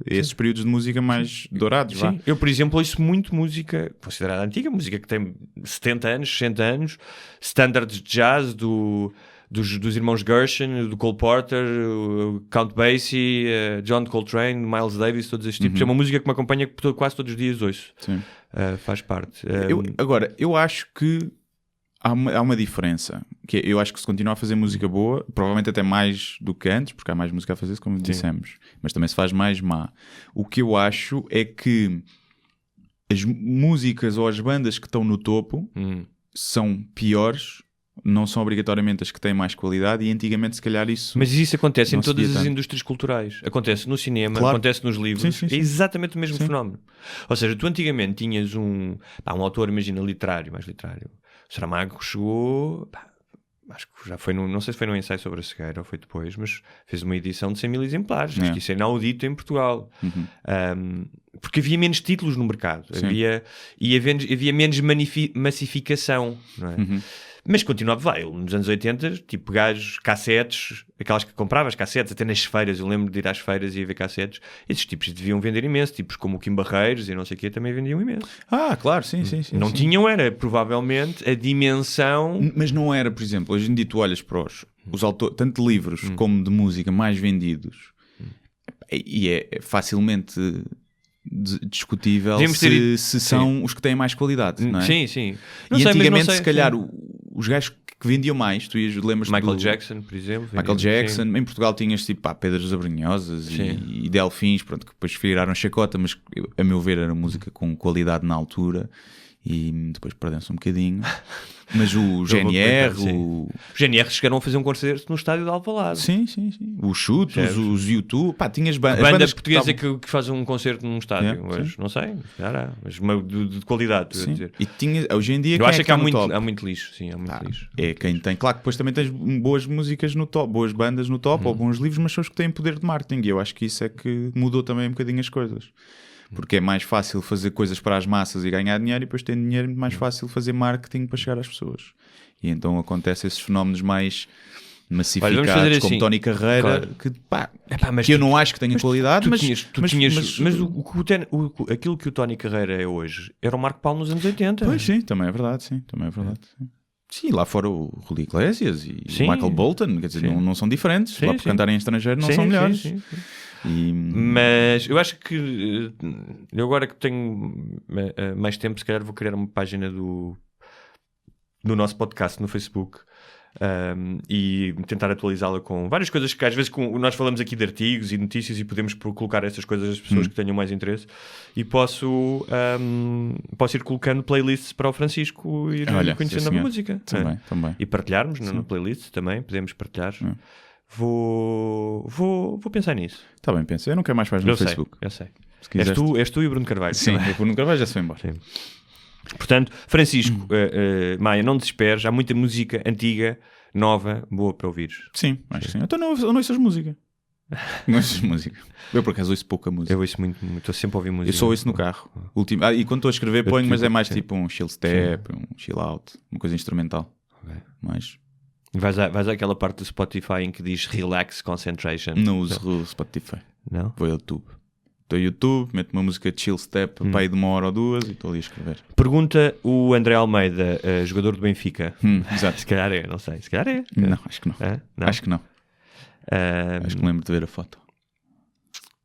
esses períodos de música mais dourados. Vá. Sim, eu, por exemplo, ouço muito música considerada antiga, música que tem 70 anos, 60 anos, standards de jazz dos irmãos Gershwin, do Cole Porter, o Count Basie, John Coltrane, Miles Davis, todos estes tipos. É uma música que me acompanha quase todos os dias ouço. Sim. Faz parte. Eu acho que há uma diferença. Que eu acho que se continuar a fazer música boa, provavelmente até mais do que antes, porque há mais música a fazer, como dissemos, mas também se faz mais má. O que eu acho é que as músicas ou as bandas que estão no topo são piores, não são obrigatoriamente as que têm mais qualidade, e antigamente se calhar isso... Mas isso acontece em não se todas via as tanto. indústrias culturais. Acontece no cinema, Claro. acontece nos livros. Sim. É exatamente o mesmo fenómeno. Ou seja, tu antigamente tinhas um autor, imagina, mais literário. O Saramago chegou... acho que já foi, não sei se foi num ensaio sobre a cegueira ou foi depois, mas fez uma edição de 100 mil exemplares. Acho que isso é inaudito em Portugal. Porque havia menos títulos no mercado. Havia menos massificação. Não é? Mas continuava, nos anos 80, tipo gajos, cassetes, aquelas que compravas cassetes, até nas feiras, eu lembro de ir às feiras e ir ver cassetes, esses tipos deviam vender imenso, tipos como o Kim Barreiros e não sei o quê, também vendiam imenso. Claro, sim. Não tinham, era provavelmente a dimensão... Mas não era, por exemplo, hoje em dia tu olhas para os autores, tanto de livros como de música mais vendidos, e é facilmente discutível se são os que têm mais qualidade, não é? Sim. E antigamente, se calhar, os gajos que vendiam mais, tu lembras Michael Jackson, por exemplo. Michael Jackson, em Portugal tinhas tipo Pedras Abrunhosas e Delfins, pronto, que depois viraram chacota, mas a meu ver era música com qualidade na altura. E depois perdeu-se um bocadinho. Mas o GNR... O GNR chegaram a fazer um concerto no estádio de Alvalade. Sim. Os Chutos, os YouTube... Tinhas banda portuguesa que faz um concerto num estádio. Hoje, sim. não sei, mas de qualidade. Sim. Dizer. E tinha, hoje em dia... Eu acho que há muito lixo. Lixo. É quem tem... Claro que depois também tens boas músicas no top, boas bandas no top, ou bons livros, mas são os que têm poder de marketing. E eu acho que isso é que mudou também um bocadinho as coisas. Porque é mais fácil fazer coisas para as massas e ganhar dinheiro, e depois tendo dinheiro é muito mais fácil fazer marketing para chegar às pessoas. E então acontecem esses fenómenos mais massificados, assim. como Tony Carreira, claro. que eu não acho que tenha qualidade, mas aquilo que o Tony Carreira é hoje era o Marco Paulo nos anos 80. Pois sim, também é verdade, sim. Sim, lá fora o Julio Iglesias e o Michael Bolton, quer dizer, não são diferentes, lá por cantarem em estrangeiro não são melhores. Sim. Mas eu acho que eu agora que tenho mais tempo, se calhar vou criar uma página do nosso podcast no Facebook e tentar atualizá-la com várias coisas que às vezes nós falamos aqui de artigos e notícias e podemos colocar essas coisas às pessoas que tenham mais interesse, e posso ir colocando playlists para o Francisco e ir conhecendo a música também. E partilharmos no playlist também, podemos partilhar. Vou pensar nisso. Está bem, pensa. Eu não quero mais página no Facebook. Eu sei. És tu e o Bruno Carvalho. Sim, o Bruno Carvalho já se foi embora. Sim. Portanto, Francisco, Maia, não desesperes. Há muita música antiga, nova, boa para ouvires. Sim, acho que sim. Então não ouças música. Não ouças música. Eu por acaso ouço pouca música. Eu ouço muito. Estou sempre a ouvir música. Eu só ouço no carro. E quando estou a escrever ponho, mas é mais tipo um chill step, um chill out, uma coisa instrumental. Mas... Vais àquela parte do Spotify em que diz Relax Concentration. Não uso o Spotify. Não? Vou ao YouTube. Estou ao YouTube, meto uma música de chill step para ir de 1 hora ou 2 e estou ali a escrever. Pergunta o André Almeida, jogador do Benfica. Exato. Se calhar é, não sei. Se calhar é. Não, acho que não. Não? Acho que não. Acho que me lembro de ver a foto.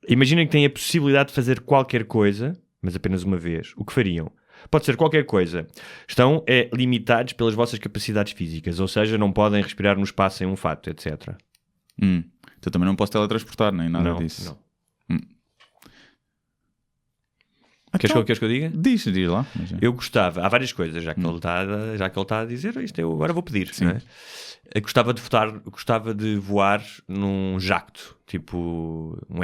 Imaginem que têm a possibilidade de fazer qualquer coisa, mas apenas uma vez. O que fariam? Pode ser qualquer coisa. Estão limitados pelas vossas capacidades físicas, ou seja, não podem respirar no espaço sem um fato, etc. Então também não posso teletransportar, nem nada disso. Não. Queres que eu diga? Diz lá. Eu gostava, há várias coisas, já que ele está a dizer, isto eu agora vou pedir. Não é? Eu gostava de voar num jacto, tipo um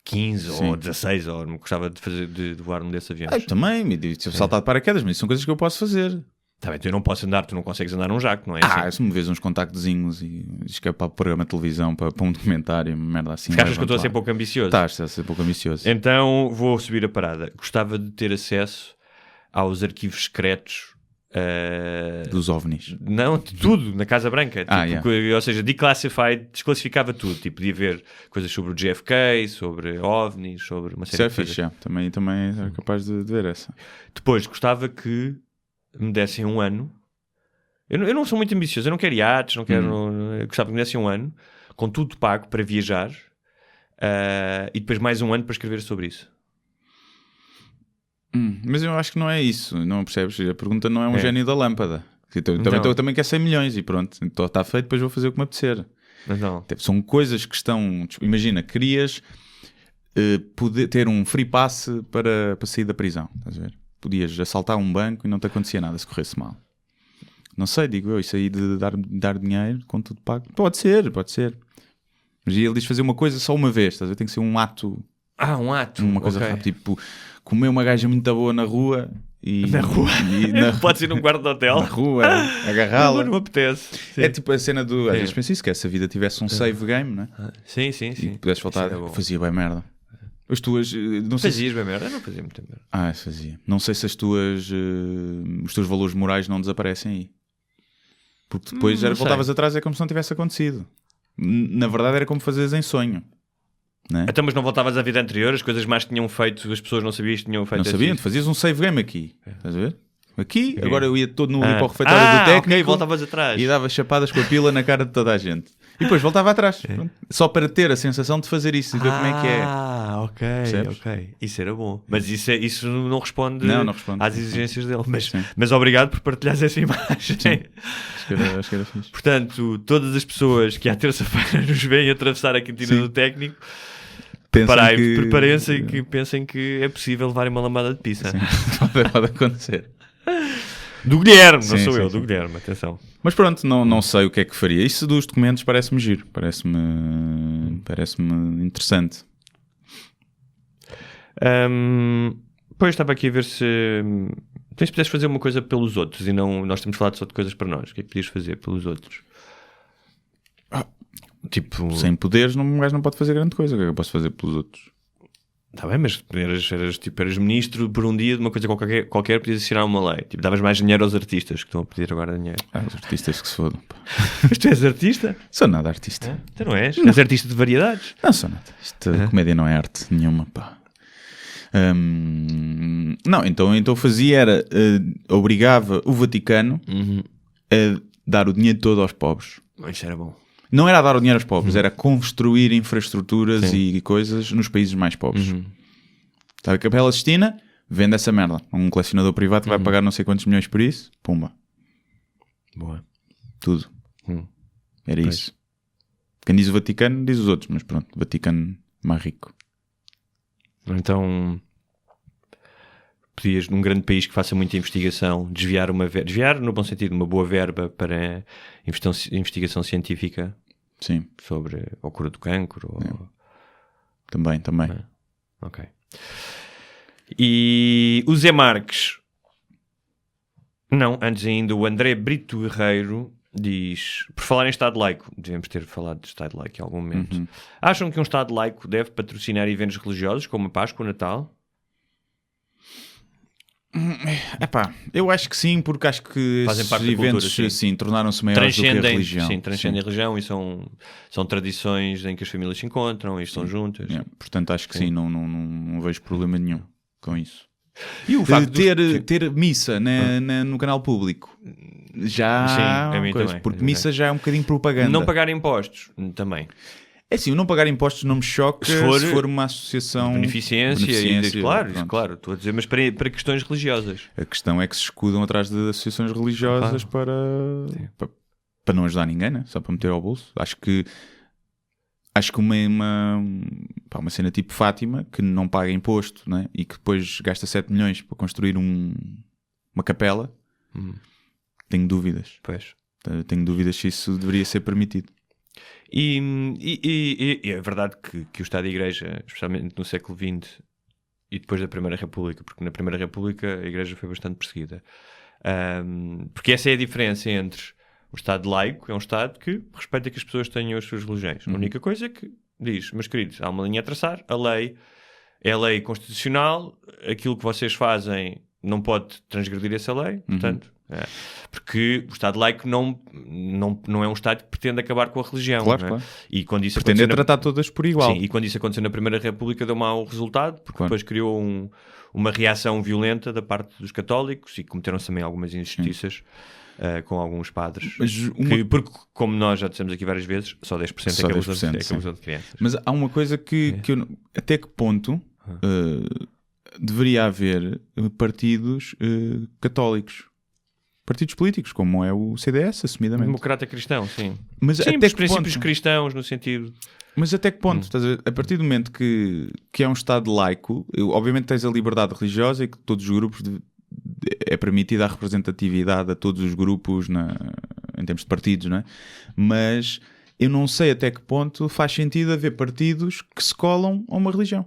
15 Sim. ou 16, ou não gostava de voar num desses aviões. Também, se eu saltar de paraquedas, mas isso são coisas que eu posso fazer. Tá bem, tu não posso andar, tu não consegues andar num jaco, não é? Se me vês uns contactozinhos e diz que é para o programa de televisão, para um documentário, uma merda assim. Achas que eu estou a ser pouco ambicioso? Estás a ser pouco ambicioso. Então vou subir a parada. Gostava de ter acesso aos arquivos secretos dos OVNIs. Não, de tudo, na Casa Branca. Ou seja, declassified, desclassificava tudo. Tipo, podia ver coisas sobre o JFK, sobre OVNIs, sobre uma série de coisas. Isso é fixe, também é capaz de ver essa. Depois, gostava que me dessem um ano. Eu não sou muito ambicioso, eu não quero iates, não quero... Eu gostava que me dessem um ano, com tudo pago para viajar, e depois mais um ano para escrever sobre isso. Mas eu acho que não é isso, não percebes? A pergunta não é um gênio da lâmpada. Eu também quero 100 milhões e pronto, então está feito, depois vou fazer o que me apetecer. Não. São coisas que estão... Imagina, querias poder ter um free pass para sair da prisão, estás a ver? Podias assaltar um banco e não te acontecia nada se corresse mal. Não sei, digo eu, isso aí de dar dinheiro com tudo pago. Pode ser. Mas ele diz fazer uma coisa só uma vez, estás a ver? Tem que ser um ato. Um ato. Uma coisa rápida, tipo comer uma gaja muito boa na rua e... Na rua? Pode ser num quarto de hotel? Na rua, agarrá-la. Não me apetece. Sim. É tipo a cena do... Às vezes penso isso, que se a vida tivesse um save game, não é? Sim. E pudesses voltar, fazia bem merda. As tuas... Não sei Fazias bem merda? Eu não fazia muita merda. Fazia. Não sei se os teus valores morais não desaparecem aí. Porque depois voltavas atrás, é como se não tivesse acontecido. Na verdade era como fazeres em sonho. Não é? Então, mas não voltavas à vida anterior? As coisas mais que tinham feito, as pessoas não sabiam que tinham feito. Não sabiam, fazias um save game aqui. Estás a ver? Aqui, agora eu ia todo no para o refeitório do técnico. Ok, voltavas atrás. E dava chapadas com a pila na cara de toda a gente. E depois voltava atrás. Só para ter a sensação de fazer isso e ver como é que é. Ok. Isso era bom. Mas isso não responde, não responde às exigências dele. Mas obrigado por partilhares essa imagem. Acho que era fixe. Portanto, todas as pessoas que à terça-feira nos veem atravessar a cantina do técnico, preparem-se e pensem que é possível levarem uma lambada de pizza. Pode acontecer. Do Guilherme, não sou eu, do Guilherme, atenção. Mas pronto, não sei o que é que faria. Isso dos documentos parece-me giro, parece-me interessante. Pois estava aqui a ver se pudesses fazer uma coisa pelos outros e não nós temos falado só de coisas para nós. O que é que podias fazer pelos outros? Tipo... Sem poderes, um gajo não pode fazer grande coisa. O que é que eu posso fazer pelos outros? Está bem, mas eras ministro por um dia de uma coisa qualquer podias assinar uma lei. Tipo, davas mais dinheiro aos artistas que estão a pedir agora dinheiro. Os artistas que se fodam. Mas tu és artista? Sou nada artista. Tu não és? És artista de variedades? Não sou nada. Comédia não é arte nenhuma, pá. Não, então fazia era obrigava o Vaticano a dar o dinheiro todo aos pobres. Isso era bom. Não era a dar o dinheiro aos pobres, era construir infraestruturas e coisas nos países mais pobres. Sabe, a Capela Sistina vende essa merda. Um colecionador privado que vai pagar não sei quantos milhões por isso. Pumba. Boa. Tudo. Era isso. Quem diz o Vaticano, diz os outros. Mas pronto, o Vaticano mais rico. Então... podias, num grande país que faça muita investigação, desviar no bom sentido, uma boa verba para investigação científica. Sim. Sobre a cura do cancro. Também. Ok. E o Zé Marques... Não, antes ainda, o André Brito Guerreiro diz... Por falar em Estado laico, devemos ter falado de Estado laico em algum momento. Acham que um Estado laico deve patrocinar eventos religiosos, como a Páscoa, o Natal? Eu acho que sim, porque acho que esses eventos cultura, tornaram-se maiores do que a religião. Sim, transcendem a religião e são tradições em que as famílias se encontram e estão juntas. Portanto, acho que sim, não vejo problema nenhum com isso. E o facto de ter missa no canal público já sim, a mim coisa, também, porque missa já é um bocadinho propaganda. Não pagar impostos também. É assim, o não pagar impostos não me choca se for uma associação de beneficência claro, estou a dizer, mas para questões religiosas. A questão é que se escudam atrás de associações religiosas para não ajudar ninguém, né? Só para meter ao bolso. Acho que uma cena tipo Fátima, que não paga imposto, né? E que depois gasta 7 milhões para construir uma capela, tenho dúvidas. Pois. Tenho dúvidas se isso deveria ser permitido. E é verdade que o Estado e a Igreja, especialmente no século XX e depois da Primeira República, porque na Primeira República a Igreja foi bastante perseguida, porque essa é a diferença entre o Estado laico, é um Estado que respeita que as pessoas tenham as suas religiões. A única coisa é que diz, meus queridos, há uma linha a traçar, a lei é a lei constitucional, aquilo que vocês fazem não pode transgredir essa lei, portanto... Porque o Estado laico não é um Estado que pretende acabar com a religião. Claro, não é? claro. E quando isso pretende tratar todas por igual. Sim, e quando isso aconteceu na Primeira República deu mau resultado, porque depois criou uma reação violenta da parte dos católicos e cometeram-se também algumas injustiças com alguns padres. Porque, como nós já dissemos aqui várias vezes, só 10% é que abusam de crianças. Mas há uma coisa que eu, até que ponto deveria haver partidos católicos? Partidos políticos, como é o CDS, assumidamente. Democrata cristão, sim. Mas sim, até os que princípios ponto? cristãos, no sentido... Mas até que ponto? Estás a ver? A partir do momento que é um Estado laico, obviamente tens a liberdade religiosa e que todos os grupos... é permitida a representatividade a todos os grupos em termos de partidos, não é? Mas eu não sei até que ponto faz sentido haver partidos que se colam a uma religião.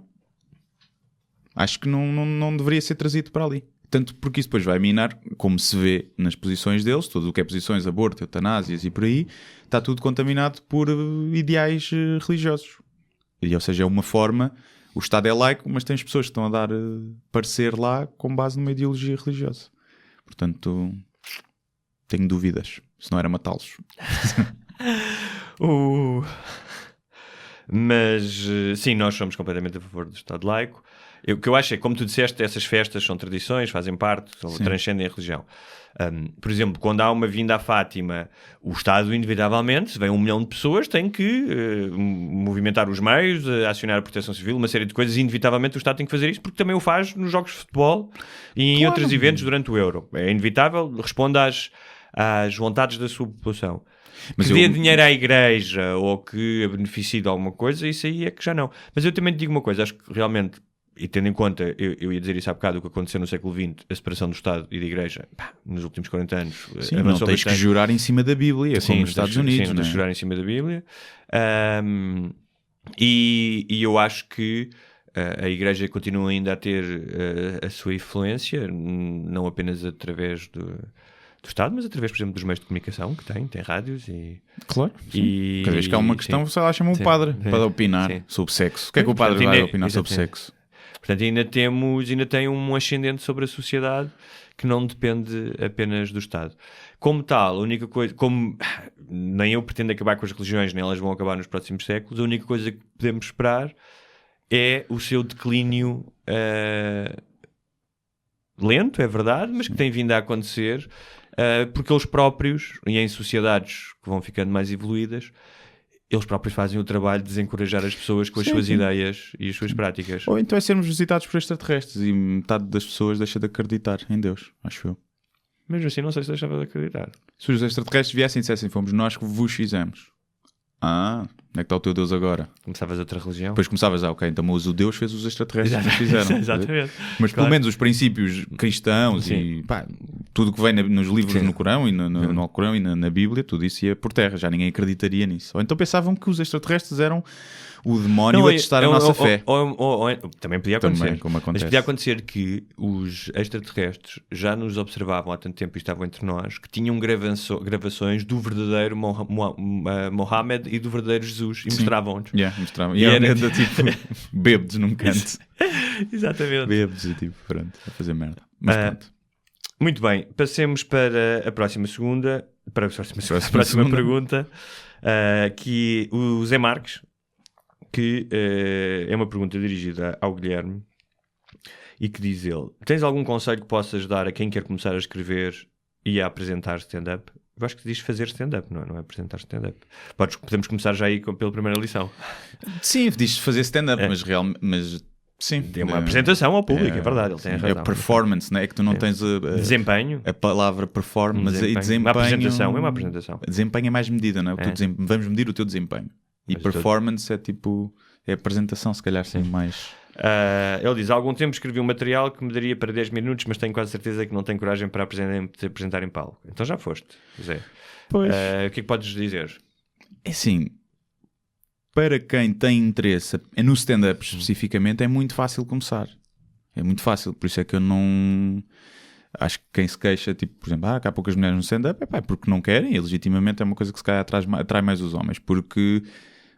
Acho que não deveria ser trazido para ali. Tanto porque isso depois vai minar, como se vê nas posições deles, tudo o que é posições, aborto, eutanásias e por aí, está tudo contaminado por ideais religiosos. E, ou seja, é uma forma, o Estado é laico, mas tens pessoas que estão a dar parecer lá com base numa ideologia religiosa. Portanto, tenho dúvidas, se não era matá-los. Mas, sim, nós somos completamente a favor do Estado laico. O que eu acho é, como tu disseste, essas festas são tradições, fazem parte, transcendem a religião. Por exemplo, quando há uma vinda à Fátima, o Estado, inevitavelmente, se vem 1 milhão de pessoas, tem que movimentar os meios, acionar a Proteção Civil, uma série de coisas, e inevitavelmente o Estado tem que fazer isso, porque também o faz nos jogos de futebol e em outros eventos durante o Euro. É inevitável, responde às vontades da sua população. Mas que dê dinheiro à Igreja ou que a beneficie de alguma coisa, isso aí é que já não. Mas eu também te digo uma coisa, acho que realmente... E tendo em conta, eu ia dizer isso há bocado, o que aconteceu no século XX, a separação do Estado e da Igreja, nos últimos 40 anos... Sim, não tens bastante. Que jurar em cima da Bíblia, como nos Estados Unidos. Sim, não tens que jurar em cima da Bíblia. E eu acho que a Igreja continua ainda a ter a sua influência, não apenas através do Estado, mas através, por exemplo, dos meios de comunicação que tem rádios e... Claro, e... cada vez que há uma questão, você lá chama o padre para opinar sobre sexo. O que é que o padre vai opinar sobre sexo? Portanto, ainda tem um ascendente sobre a sociedade que não depende apenas do Estado. Como tal, a única coisa... Como nem eu pretendo acabar com as religiões, nem elas vão acabar nos próximos séculos, a única coisa que podemos esperar é o seu declínio lento, é verdade, mas que tem vindo a acontecer porque eles próprios, e em sociedades que vão ficando mais evoluídas, eles próprios fazem o trabalho de desencorajar as pessoas com as suas ideias e as suas práticas. Ou então é sermos visitados por extraterrestres e metade das pessoas deixa de acreditar em Deus, acho eu. Mesmo assim, não sei se deixava de acreditar. Se os extraterrestres viessem e dissessem, fomos nós que vos fizemos. Onde é que está o teu Deus agora? Começavas outra religião. Depois começaves, ok, então mas o Deus fez os extraterrestres que fizeram. Exatamente. Mas pelo menos os princípios cristãos e tudo que vem nos livros no Corão e no Alcorão e na Bíblia, tudo isso ia por terra, já ninguém acreditaria nisso. Ou então pensavam que os extraterrestres eram o demónio a testar a nossa fé. Também podia acontecer. Como acontece. Mas podia acontecer que os extraterrestres já nos observavam há tanto tempo e estavam entre nós, que tinham gravações do verdadeiro Mohammed e do verdadeiro Jesus e mostravam-nos. Mostravam. E era tipo bêbados num canto. Exatamente. Bêbados e tipo, pronto, a fazer merda. Mas pronto. Muito bem, passemos para a próxima pergunta, que o Zé Marques, que é uma pergunta dirigida ao Guilherme e que diz ele: tens algum conselho que possas dar a quem quer começar a escrever e a apresentar stand-up? Eu acho que diz fazer stand-up, não é apresentar stand-up. Podemos começar já aí pela primeira lição. Sim, diz fazer stand-up, mas sim. Tem uma apresentação ao público, é verdade, ele tem razão. É performance, não é? Que tu não tens desempenho. A palavra performance e desempenho. Uma apresentação. Desempenho é mais medida, não é? Vamos medir o teu desempenho. E performance é tipo... É apresentação, se calhar, sim, mais... Ele diz: há algum tempo escrevi um material que me daria para 10 minutos, mas tenho quase certeza que não tenho coragem para apresentar em palco. Então já foste, Zé. Pois. O que é que podes dizer? É assim, para quem tem interesse no stand-up especificamente, é muito fácil começar. É muito fácil, por isso é que eu não... Acho que quem se queixa, tipo, por exemplo, que há poucas mulheres no stand-up, é porque não querem, e legitimamente é uma coisa que se calhar atrai mais os homens, porque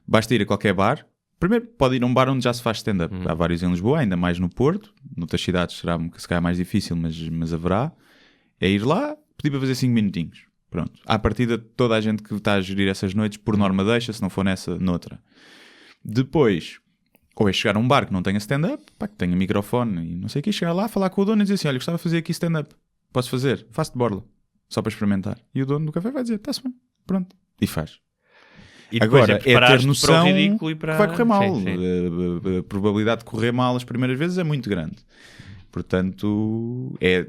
basta ir a qualquer bar. Primeiro, pode ir a um bar onde já se faz stand-up. Há vários em Lisboa, ainda mais no Porto. Noutras cidades será se calhar mais difícil, mas haverá. É ir lá, pedir para fazer 5 minutinhos. Pronto. À partida, toda a gente que está a gerir essas noites, por norma deixa, se não for nessa, noutra. Depois, ou é chegar a um bar que não tenha stand-up, que tenha microfone e não sei o que, chegar lá, falar com o dono e dizer assim, olha, gostava de fazer aqui stand-up. Posso fazer? Faço de borla. Só para experimentar. E o dono do café vai dizer, está-se bem. Pronto. E faz. E agora, é ter noção e para... que vai correr mal. Sim. A probabilidade de correr mal as primeiras vezes é muito grande. Portanto, é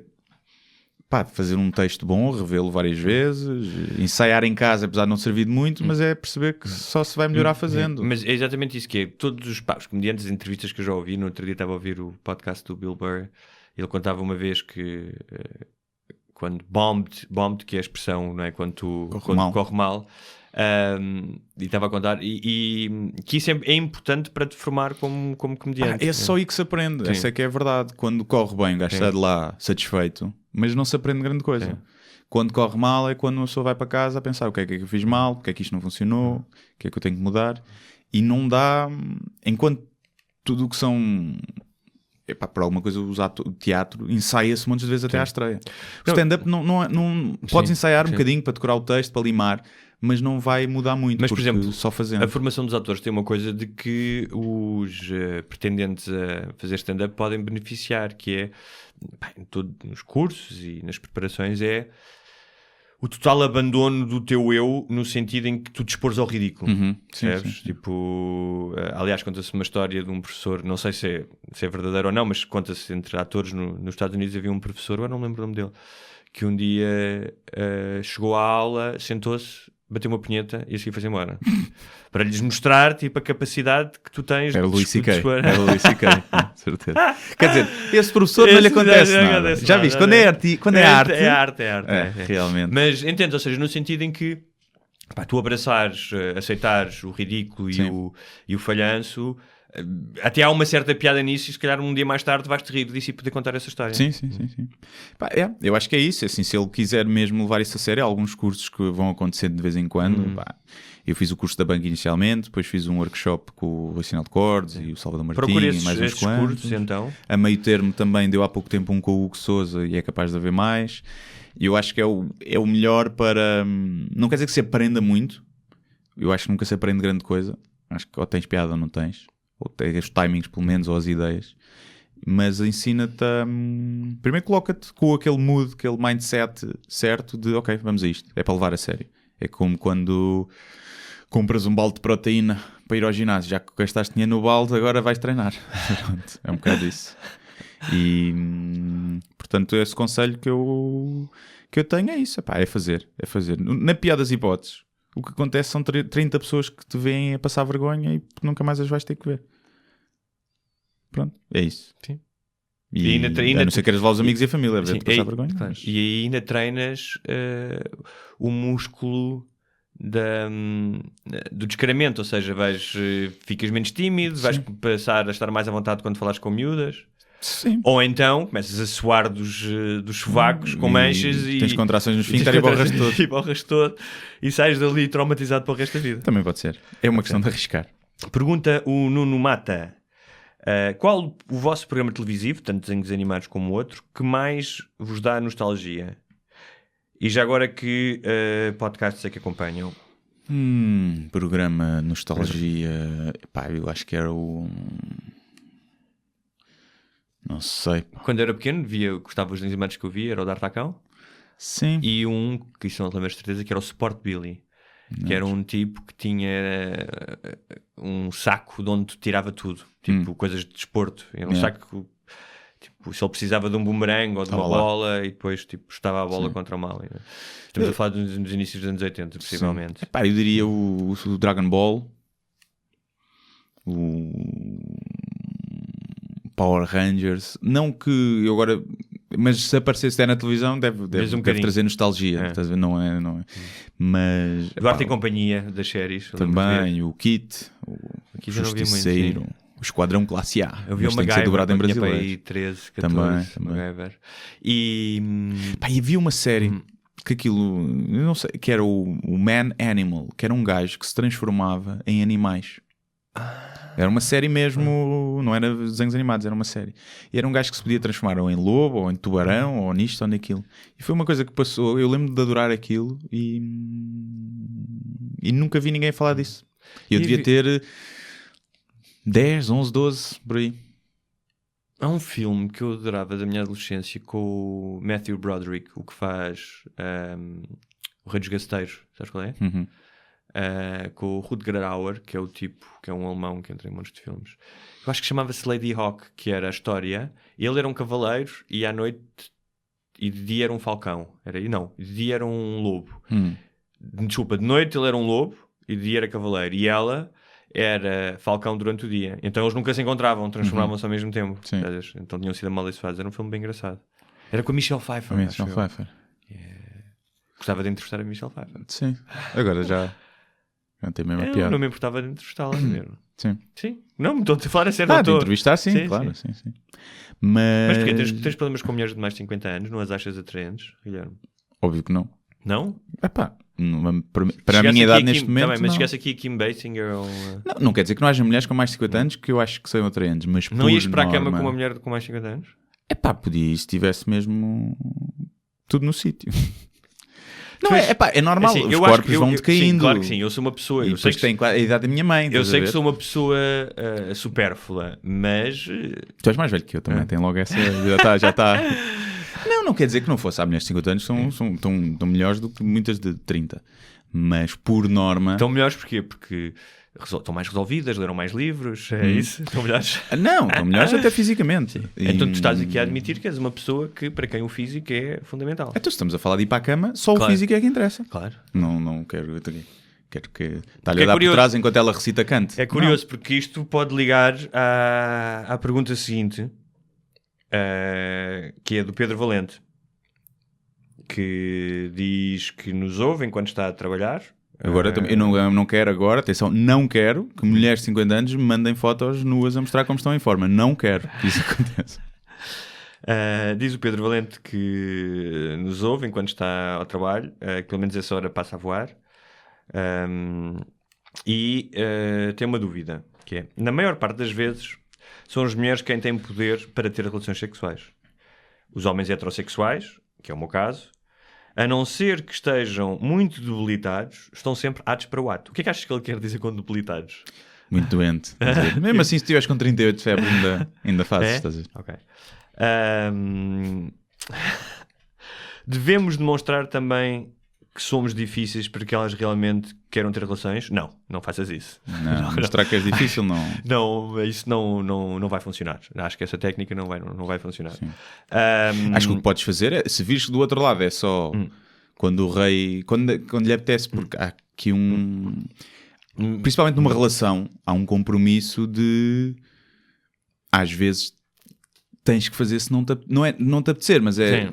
fazer um texto bom, revê-lo várias vezes, ensaiar em casa, apesar de não servir de muito, mas é perceber que só se vai melhorar fazendo. Mas é exatamente isso que é. Todos os comediantes, as entrevistas que eu já ouvi, no outro dia estava a ouvir o podcast do Bill Burr, ele contava uma vez que quando bombed, que é a expressão, não é? Quando corre mal, e estava a contar e que isso é importante para te formar como comediante. É só aí que se aprende. Essa é que é a verdade. Quando corre bem, o gajo sai de lá satisfeito, mas não se aprende grande coisa. Sim. Quando corre mal é quando a pessoa vai para casa a pensar o que é que eu fiz mal, porque é que isto não funcionou, o que é que eu tenho que mudar, e não dá, enquanto tudo o que são para alguma coisa, o teatro ensaia-se muitas vezes até à estreia. O stand-up não podes ensaiar um bocadinho para decorar o texto, para limar, mas não vai mudar muito. Mas, por exemplo, só fazendo. A formação dos atores tem uma coisa de que os pretendentes a fazer stand-up podem beneficiar, que é, em todos nos cursos e nas preparações, é o total abandono do teu eu, no sentido em que tu te expores ao ridículo. Percebes? Sim. Tipo, aliás, conta-se uma história de um professor, não sei se é verdadeiro ou não, mas conta-se entre atores nos Estados Unidos. Havia um professor, eu não lembro o nome dele, que um dia chegou à aula, sentou-se, bateu uma punheta e assim foi-se embora. Para lhes mostrar, tipo, a capacidade que tu tens. Era o Luís C.K. Era o Luís C.K. certeza. Quer dizer, esse professor não lhe acontece nada. Já viste? Quando é arte... É arte. Realmente. Mas entendes, ou seja, no sentido em que tu abraçares, aceitares o ridículo e o falhanço, até há uma certa piada nisso e se calhar um dia mais tarde vais-te rir disso e poder contar essa história. Sim. Eu acho que é isso. Assim, se ele quiser mesmo levar isso a sério, há alguns cursos que vão acontecendo de vez em quando. Eu fiz o curso da banca inicialmente, depois fiz um workshop com o Rui Sinal de Cordes e o Salvador Martinho e mais uns quantos. Cursos, então. A meio termo também deu há pouco tempo um com o Hugo Sousa e é capaz de haver mais. E eu acho que é o melhor para... Não quer dizer que se aprenda muito. Eu acho que nunca se aprende grande coisa. Acho que ou tens piada ou não tens. Ou tens os timings pelo menos, ou as ideias. Mas ensina-te a... Primeiro coloca-te com aquele mood, aquele mindset certo de ok, vamos a isto. É para levar a sério. É como quando compras um balde de proteína para ir ao ginásio. Já que gastaste dinheiro no balde, agora vais treinar. É um bocado isso. E portanto esse conselho que eu tenho é isso. É fazer. Na pior das hipóteses, o que acontece são 30 pessoas que te veem a passar vergonha e nunca mais as vais ter que ver. Pronto, é isso. Sim. E a não ser que queiras levar os amigos e a família a ver-te passar vergonha. Claro. E aí ainda treinas o músculo do descaramento, ou seja, ficas menos tímido, vais passar a estar mais à vontade quando falares com miúdas. Sim. Ou então começas a suar dos sovacos com manchas e tens contrações no esfíncter e para o resto todo. E sais dali traumatizado para o resto da vida. Também pode ser. É uma questão de arriscar. Pergunta o Nuno Mata. Qual o vosso programa televisivo, tanto desenhos animados como outro, que mais vos dá nostalgia? E já agora que podcasts é que acompanham? Programa nostalgia... eu acho que era o... Não sei. Quando eu era pequeno, gostava dos desenhos animados que eu via, era o D'Artacão. Sim. E que isso não lembro de certeza, que era o Sport Billy. Que era um tipo que tinha um saco de onde tirava tudo. Tipo, coisas de desporto. Era um saco... Tipo, se ele precisava de um boomerang ou de uma bola e depois estava a bola contra o mal. Estamos a falar dos inícios dos anos 80, possivelmente. Eu diria o Dragon Ball, o Power Rangers. Não que eu agora... Mas se aparecesse na televisão deve trazer nostalgia. Não é. Mas... Duarte e Companhia das séries. Também, o Kit, o Aqui já não vi muito, Justiceiro, sim. o Esquadrão Classe A. Eu vi Mas o tem que ser MacGyver, dobrado em tinha para brasileiro. aí 13, 14, Também. MacGyver. E... Pá, e havia uma série que aquilo, eu não sei, que era o Man Animal, que era um gajo que se transformava em animais. Era uma série mesmo, não era desenhos animados, era uma série. E era um gajo que se podia transformar ou em lobo, ou em tubarão, ou nisto, ou naquilo. E foi uma coisa que passou, eu lembro de adorar aquilo e nunca vi ninguém falar disso. E eu devia ter 10, 11, 12, por aí. Há um filme que eu adorava da minha adolescência com o Matthew Broderick, o que faz o Rei dos Gasteiros, sabes qual é? Uhum. Com o Rutger Hauer, que é o tipo, que é um alemão que entra em montes de filmes. Eu acho que chamava-se Lady Hawk, que era a história. Ele era um cavaleiro e à noite e de dia era um falcão. De dia era um lobo. Desculpa, de noite ele era um lobo e de dia era cavaleiro. E ela era falcão durante o dia. Então eles nunca se encontravam, transformavam-se ao mesmo tempo. Então tinham sido amaldiçoados. Era um filme bem engraçado. Era com a Michelle Pfeiffer. Gostava de entrevistar a Michelle Pfeiffer. Sim. Agora já tem mesmo a piada. Eu não me importava de entrevistá-la mesmo. Sim. Não, me estou a falar a sério. De entrevistar, sim, claro. Sim. Mas porquê? Tens problemas com mulheres de mais de 50 anos? Não as achas atraentes, Guilherme? Óbvio que não. Não? Epá, para a minha idade neste momento. Mas chegasse aqui a Kim Basinger ou... Não quer dizer que não haja mulheres com mais de 50 anos que eu acho que são atraentes, mas não ias para a cama com uma mulher com mais de 50 anos? Epá, podia ir se tivesse mesmo tudo no sítio. Não é normal, assim, os corpos vão decaindo. Sim, claro que sim, eu sou uma pessoa... E depois tem a idade da minha mãe. Eu sei que sou uma pessoa supérflua, mas... Tu és mais velho que eu também, tem logo essa... Já está... Não quer dizer que não fosse. Há mulheres de 50 anos que estão melhores do que muitas de 30. Mas, por norma... Estão melhores porquê? Porque estão mais resolvidas, leram mais livros, é isso? Estão melhores? Não, estão melhores até fisicamente. Então tu estás aqui a admitir que és uma pessoa que, para quem o físico é fundamental. Então se estamos a falar de ir para a cama, só o físico é que interessa. Claro. Não quero que está-lhe a dar por trás enquanto ela recita Kant. É curioso, porque isto pode ligar à pergunta seguinte, que é do Pedro Valente, que diz que nos ouve enquanto está a trabalhar. Agora, eu não quero agora, atenção, não quero que mulheres de 50 anos me mandem fotos nuas a mostrar como estão em forma. Não quero que isso aconteça. Diz o Pedro Valente que nos ouve enquanto está ao trabalho, que pelo menos essa hora passa a voar. Tem uma dúvida, que é, na maior parte das vezes, são as mulheres quem têm poder para ter relações sexuais. Os homens heterossexuais, que é o meu caso, a não ser que estejam muito debilitados, estão sempre aptos para o ato. O que é que achas que ele quer dizer com debilitados? Muito doente. Mesmo assim, se estiveres com 38 de febre, ainda fazes. Estás a dizer. Ok. Devemos demonstrar também que somos difíceis para que elas realmente queiram ter relações? Não faças isso. Não, mostrar que és difícil, não. Não, isso não vai funcionar. Acho que essa técnica não vai funcionar. Acho que o que podes fazer é, se vires que do outro lado é só quando o rei, quando lhe apetece, porque há aqui principalmente numa relação, há um compromisso de, às vezes, tens que fazer se não te apetecer, mas é...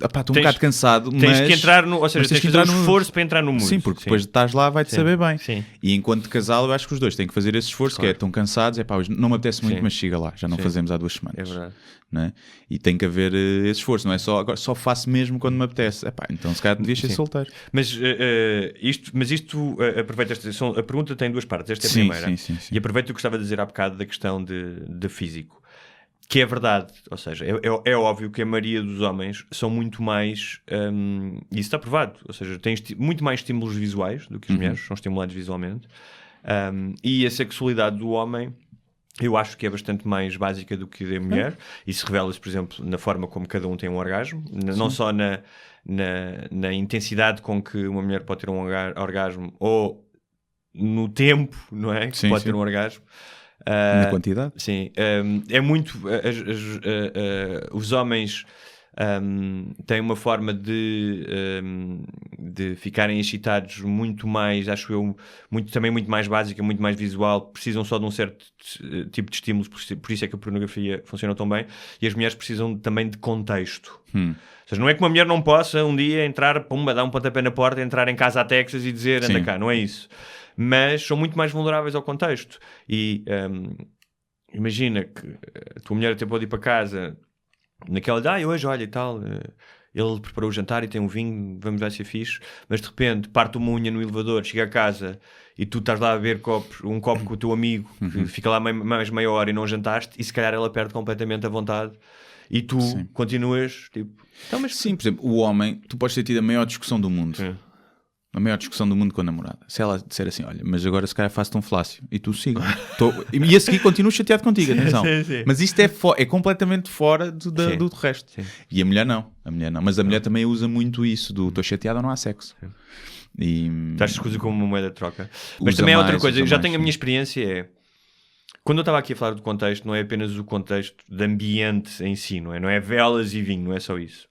estou um bocado cansado, mas... Tens que entrar no... Ou seja, tens que fazer um esforço para entrar no mundo. Sim, porque depois estás lá vai-te saber bem. Sim. E enquanto casal, eu acho que os dois têm que fazer esse esforço, claro. Que é, estão cansados, hoje não me apetece muito, mas chega lá, já não fazemos há 2 semanas. É verdade. Né? E tem que haver esse esforço, não é só, agora só faço mesmo quando me apetece. Então se calhar devias ser solteiro. Mas isto aproveita a pergunta tem 2 partes, esta é a primeira. Sim. E aproveito o que gostava de dizer há bocado da questão de físico. Que é verdade, ou seja, é óbvio que a maioria dos homens são muito mais, e isso está provado, ou seja, têm muito mais estímulos visuais do que as mulheres, são estimulados visualmente, e a sexualidade do homem eu acho que é bastante mais básica do que da mulher. Isso revela-se, por exemplo, na forma como cada um tem um orgasmo, não só na intensidade com que uma mulher pode ter um orgasmo ou no tempo, não é? Que pode ter um orgasmo. Na quantidade? Sim. É muito... os homens têm uma forma de ficarem excitados muito mais, acho eu, também muito mais básica, muito mais visual. Precisam só de um certo tipo de estímulos, por isso é que a pornografia funciona tão bem. E as mulheres precisam também de contexto. Ou seja, não é que uma mulher não possa um dia entrar, dar um pontapé na porta, entrar em casa a Texas e dizer anda cá, não é isso. mas são muito mais vulneráveis ao contexto. E imagina que a tua mulher até pode ir para casa naquela de, hoje, olha e tal, ele preparou o jantar e tem um vinho, vamos vai ser fixe, mas de repente parte uma unha no elevador, chega a casa e tu estás lá a beber um copo com o teu amigo, que fica lá mais meia hora e não jantaste, e se calhar ela perde completamente a vontade e tu continuas tipo... Então, mas... Sim, por exemplo, o homem, tu podes ter tido a maior discussão do mundo. Sim. A maior discussão do mundo com a namorada. Se ela disser assim, olha, mas agora se calhar faço-te um flácio e tu siga. E a seguir continuo chateado contigo, atenção. Sim. Mas isto é completamente fora do resto. Sim. E a mulher não. Mas a mulher também usa muito isso do estou chateado ou não há sexo. Estás escusa como uma moeda de troca. Mas também é outra coisa. Eu já tenho a minha experiência quando eu estava aqui a falar do contexto, não é apenas o contexto de ambiente em si, não é velas e vinho, não é só isso.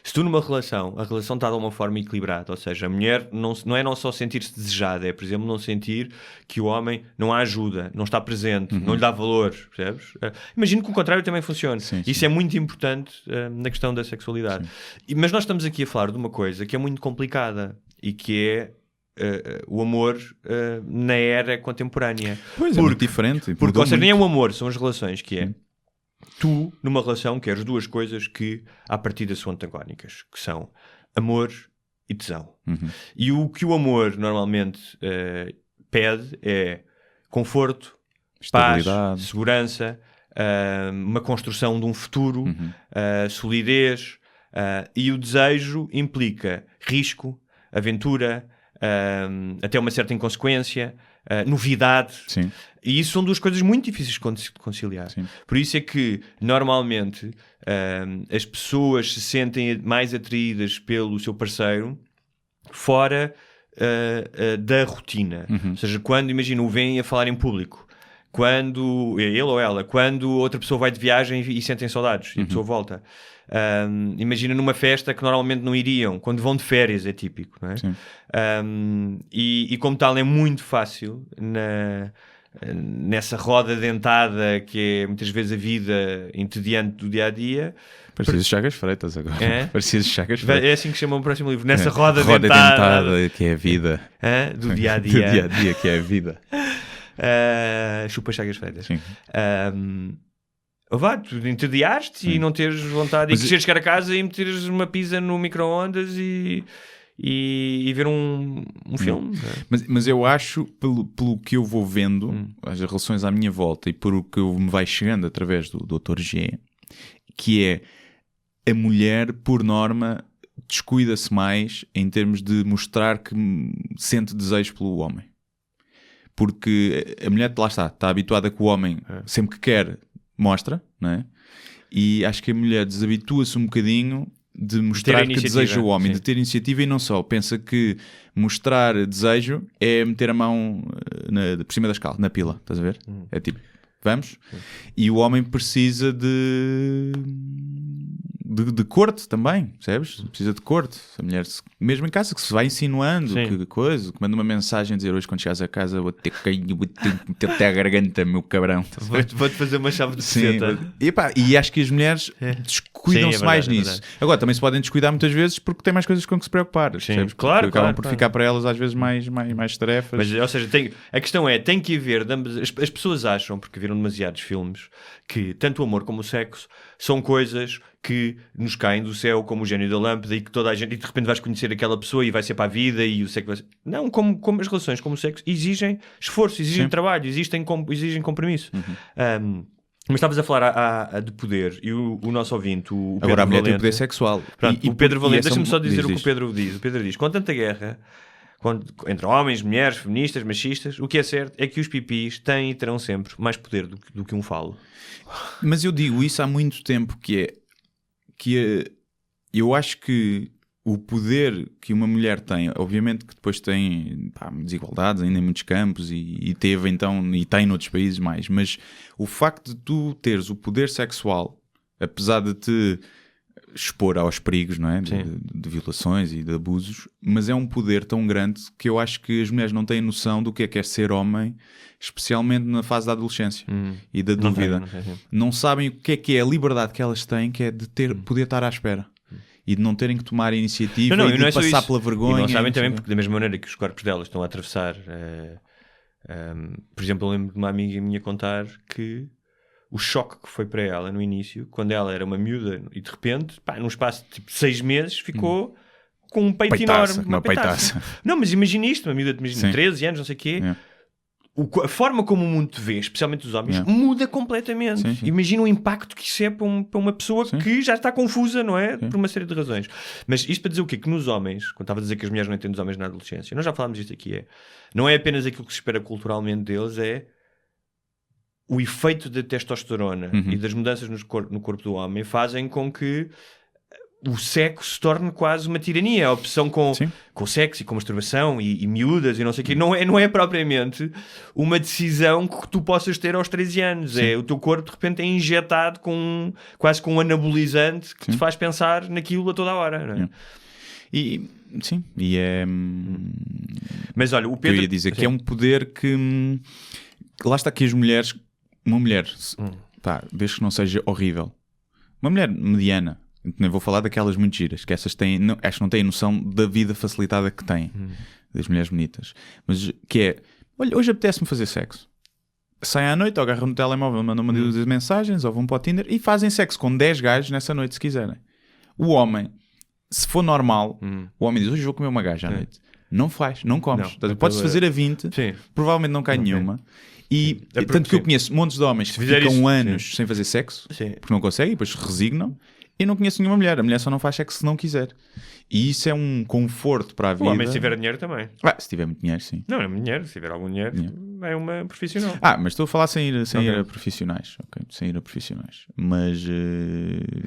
Se tu numa relação, a relação está de uma forma equilibrada, ou seja, a mulher não é só sentir-se desejada, é, por exemplo, não sentir que o homem não a ajuda, não está presente, não lhe dá valor, percebes? Imagino que o contrário também funcione. Sim. Isso é muito importante na questão da sexualidade. Mas nós estamos aqui a falar de uma coisa que é muito complicada e que é o amor na era contemporânea. Pois, é muito diferente. Porque, ou seja, nem é o amor, são as relações, que é... Tu, numa relação, queres duas coisas que, à partida, são antagónicas, que são amor e tesão. E o que o amor, normalmente, pede é conforto, paz, segurança, uma construção de um futuro, solidez, e o desejo implica risco, aventura, até uma certa inconsequência, novidade. Sim. E isso são duas coisas muito difíceis de conciliar. Sim. Por isso é que, normalmente, as pessoas se sentem mais atraídas pelo seu parceiro fora da rotina. Ou seja, quando, imagina, o veem a falar em público, quando ele ou ela, quando outra pessoa vai de viagem e sentem saudades, e a pessoa volta. Imagina numa festa que normalmente não iriam, quando vão de férias, é típico, não é? E como tal é muito fácil nessa roda dentada que é muitas vezes a vida entediante do dia-a-dia. Parecia Chagas Freitas agora. Parecia Chagas Freitas. É assim que chama o próximo livro. Nessa roda dentada que é a vida. Do dia-a-dia. Do dia-a-dia que é a vida. Chupa Chagas Freitas. Tu entediaste e não teres vontade, e queres chegar a casa e meteres uma pizza no micro-ondas e ver um filme. Mas eu acho, pelo que eu vou vendo, as relações à minha volta e por o que me vai chegando através do Dr. G, que é a mulher, por norma, descuida-se mais em termos de mostrar que sente desejo pelo homem. Porque a mulher, lá está habituada que o homem, sempre que quer, mostra, não é? E acho que a mulher desabitua-se um bocadinho de mostrar que deseja o homem, de ter iniciativa, e não só. Pensa que mostrar desejo é meter a mão por cima da escala, na pila, estás a ver? É tipo, vamos? E o homem precisa de corte também, percebes? Precisa de corte. A mulher, mesmo em casa, que se vai insinuando, que coisa, que manda uma mensagem a dizer: hoje quando chegares a casa vou ter que meter até a garganta, meu cabrão. Vou-te fazer uma chave de seta. E acho que as mulheres descuidam-se mais nisso. Agora, também se podem descuidar muitas vezes porque têm mais coisas com que se preocupar. Percebes? Claro, acabam por ficar para elas às vezes mais tarefas. Mas, ou seja, a questão é, tem que haver, as pessoas acham, porque viram demasiados filmes, que tanto o amor como o sexo são coisas que nos caem do céu, como o gênio da lâmpada, e que toda a gente, e de repente vais conhecer aquela pessoa e vai ser para a vida, e o sexo vai ser... Não, como as relações, como o sexo, exigem esforço, exigem trabalho, exigem compromisso. Mas estavas a falar de poder, e o nosso ouvinte, o Pedro Agora a mulher Valente, tem poder sexual. Pronto, o Pedro Valente, deixa-me só dizer o que o Pedro diz. O Pedro diz: com tanta guerra entre homens, mulheres, feministas, machistas, o que é certo é que os pipis têm e terão sempre mais poder do que um falo. Mas eu digo isso há muito tempo, que eu acho que o poder que uma mulher tem, obviamente que depois tem desigualdades ainda em muitos campos, e teve então, e tem noutros países mais, mas o facto de tu teres o poder sexual, apesar de te expor aos perigos, não é? De violações e de abusos, mas é um poder tão grande que eu acho que as mulheres não têm noção do que é ser homem, especialmente na fase da adolescência e da dúvida. Não sabem o que é a liberdade que elas têm, que é de poder estar à espera. e de não terem que tomar a iniciativa e não de passar pela vergonha. E não sabem também, porque da mesma maneira que os corpos delas estão a atravessar... por exemplo, eu lembro de uma amiga minha contar que o choque que foi para ela no início, quando ela era uma miúda e de repente, num espaço de tipo 6 meses, ficou com um peito enorme. Uma peitaça. Não, mas imagina isto, uma miúda de 13 anos, não sei o quê... A forma como o mundo te vê, especialmente os homens, muda completamente. Sim. Imagina o impacto que isso é para uma pessoa que já está confusa, não é? Por uma série de razões. Mas isto para dizer o quê? Que nos homens, quando estava a dizer que as mulheres não entendem os homens na adolescência, nós já falámos disto aqui, não é apenas aquilo que se espera culturalmente deles, é o efeito da testosterona e das mudanças no corpo do homem fazem com que o sexo se torna quase uma tirania. A opção com sexo e com masturbação e miúdas e não sei o quê, não é propriamente uma decisão que tu possas ter aos 13 anos. É, o teu corpo de repente é injetado quase com um anabolizante que te faz pensar naquilo a toda a hora. Não é? E é... Mas olha, o Pedro... Eu ia dizer que é um poder que... Lá está que as mulheres... Uma mulher, desde que não seja horrível. Uma mulher mediana. Nem vou falar daquelas muito giras, que essas têm, acho que não têm noção da vida facilitada que têm, das mulheres bonitas. Mas que é, olha, hoje apetece-me fazer sexo. Saem à noite, agarram no telemóvel, mandam uma de mensagens, ou vão para o Tinder e fazem sexo com 10 gajos nessa noite, se quiserem. O homem, se for normal, o homem diz, hoje vou comer uma gaja à noite. Não faz, não comes. Podes fazer a 20, provavelmente não cai nenhuma. E tanto que eu conheço montes de homens que ficam anos sem fazer sexo, porque não conseguem, e depois resignam. E não conheço nenhuma mulher. A mulher só não faz sexo se não quiser. E isso é um conforto para a vida. O homem se tiver dinheiro também. Se tiver muito dinheiro, sim. Não, é muito dinheiro. Se tiver algum dinheiro, é uma profissional. Mas estou a falar sem ir a profissionais. Ok, sem ir a profissionais. Mas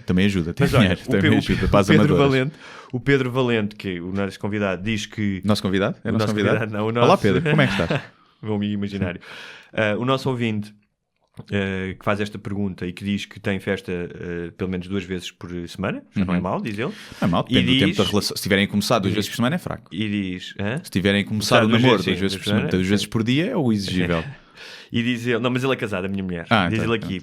também ajuda. Tem dinheiro. Também ajuda para as amadoras. O Pedro Valente, que é o nosso convidado, diz que... Nosso convidado? É o nosso convidado? Não, Olá, Pedro. Como é que estás? Meu amigo imaginário. O nosso ouvinte... que faz esta pergunta e que diz que tem festa pelo menos 2 vezes por semana, já não é mal, diz ele. Não é mal, depende do tempo da relação. Se tiverem começado 2 vezes por semana é fraco. E diz... Se tiverem começado o namoro 2 vezes por semana, 2 vezes por dia é o exigível. E diz ele... Não, mas ele é casado, a minha mulher. Diz ele aqui,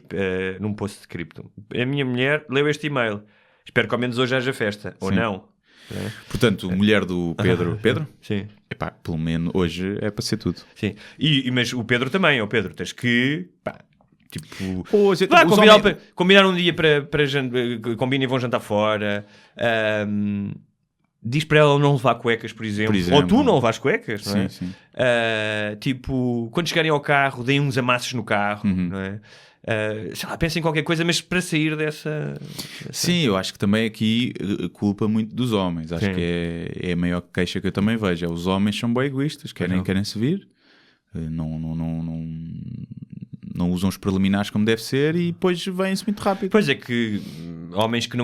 num post de cripto. A minha mulher leu este e-mail. Espero que ao menos hoje haja festa. Ou não. Portanto, mulher do Pedro... Pedro? Sim. Pelo menos hoje é para ser tudo. Sim. Mas o Pedro também. Pedro, tens que... Tipo, combinar um dia para combina e vão jantar fora. Diz para ela não levar cuecas, por exemplo. Ou tu não levas cuecas, não é? Sim. Tipo, quando chegarem ao carro, deem uns amassos no carro, não é? Sei lá, pensem em qualquer coisa, mas para sair dessa... Sim, eu acho que também aqui culpa muito dos homens. Acho que é a maior queixa que eu também vejo. Os homens são bem egoístas, querem se vir. Não usam os preliminares como deve ser e depois vêm-se muito rápido. Pois é que homens que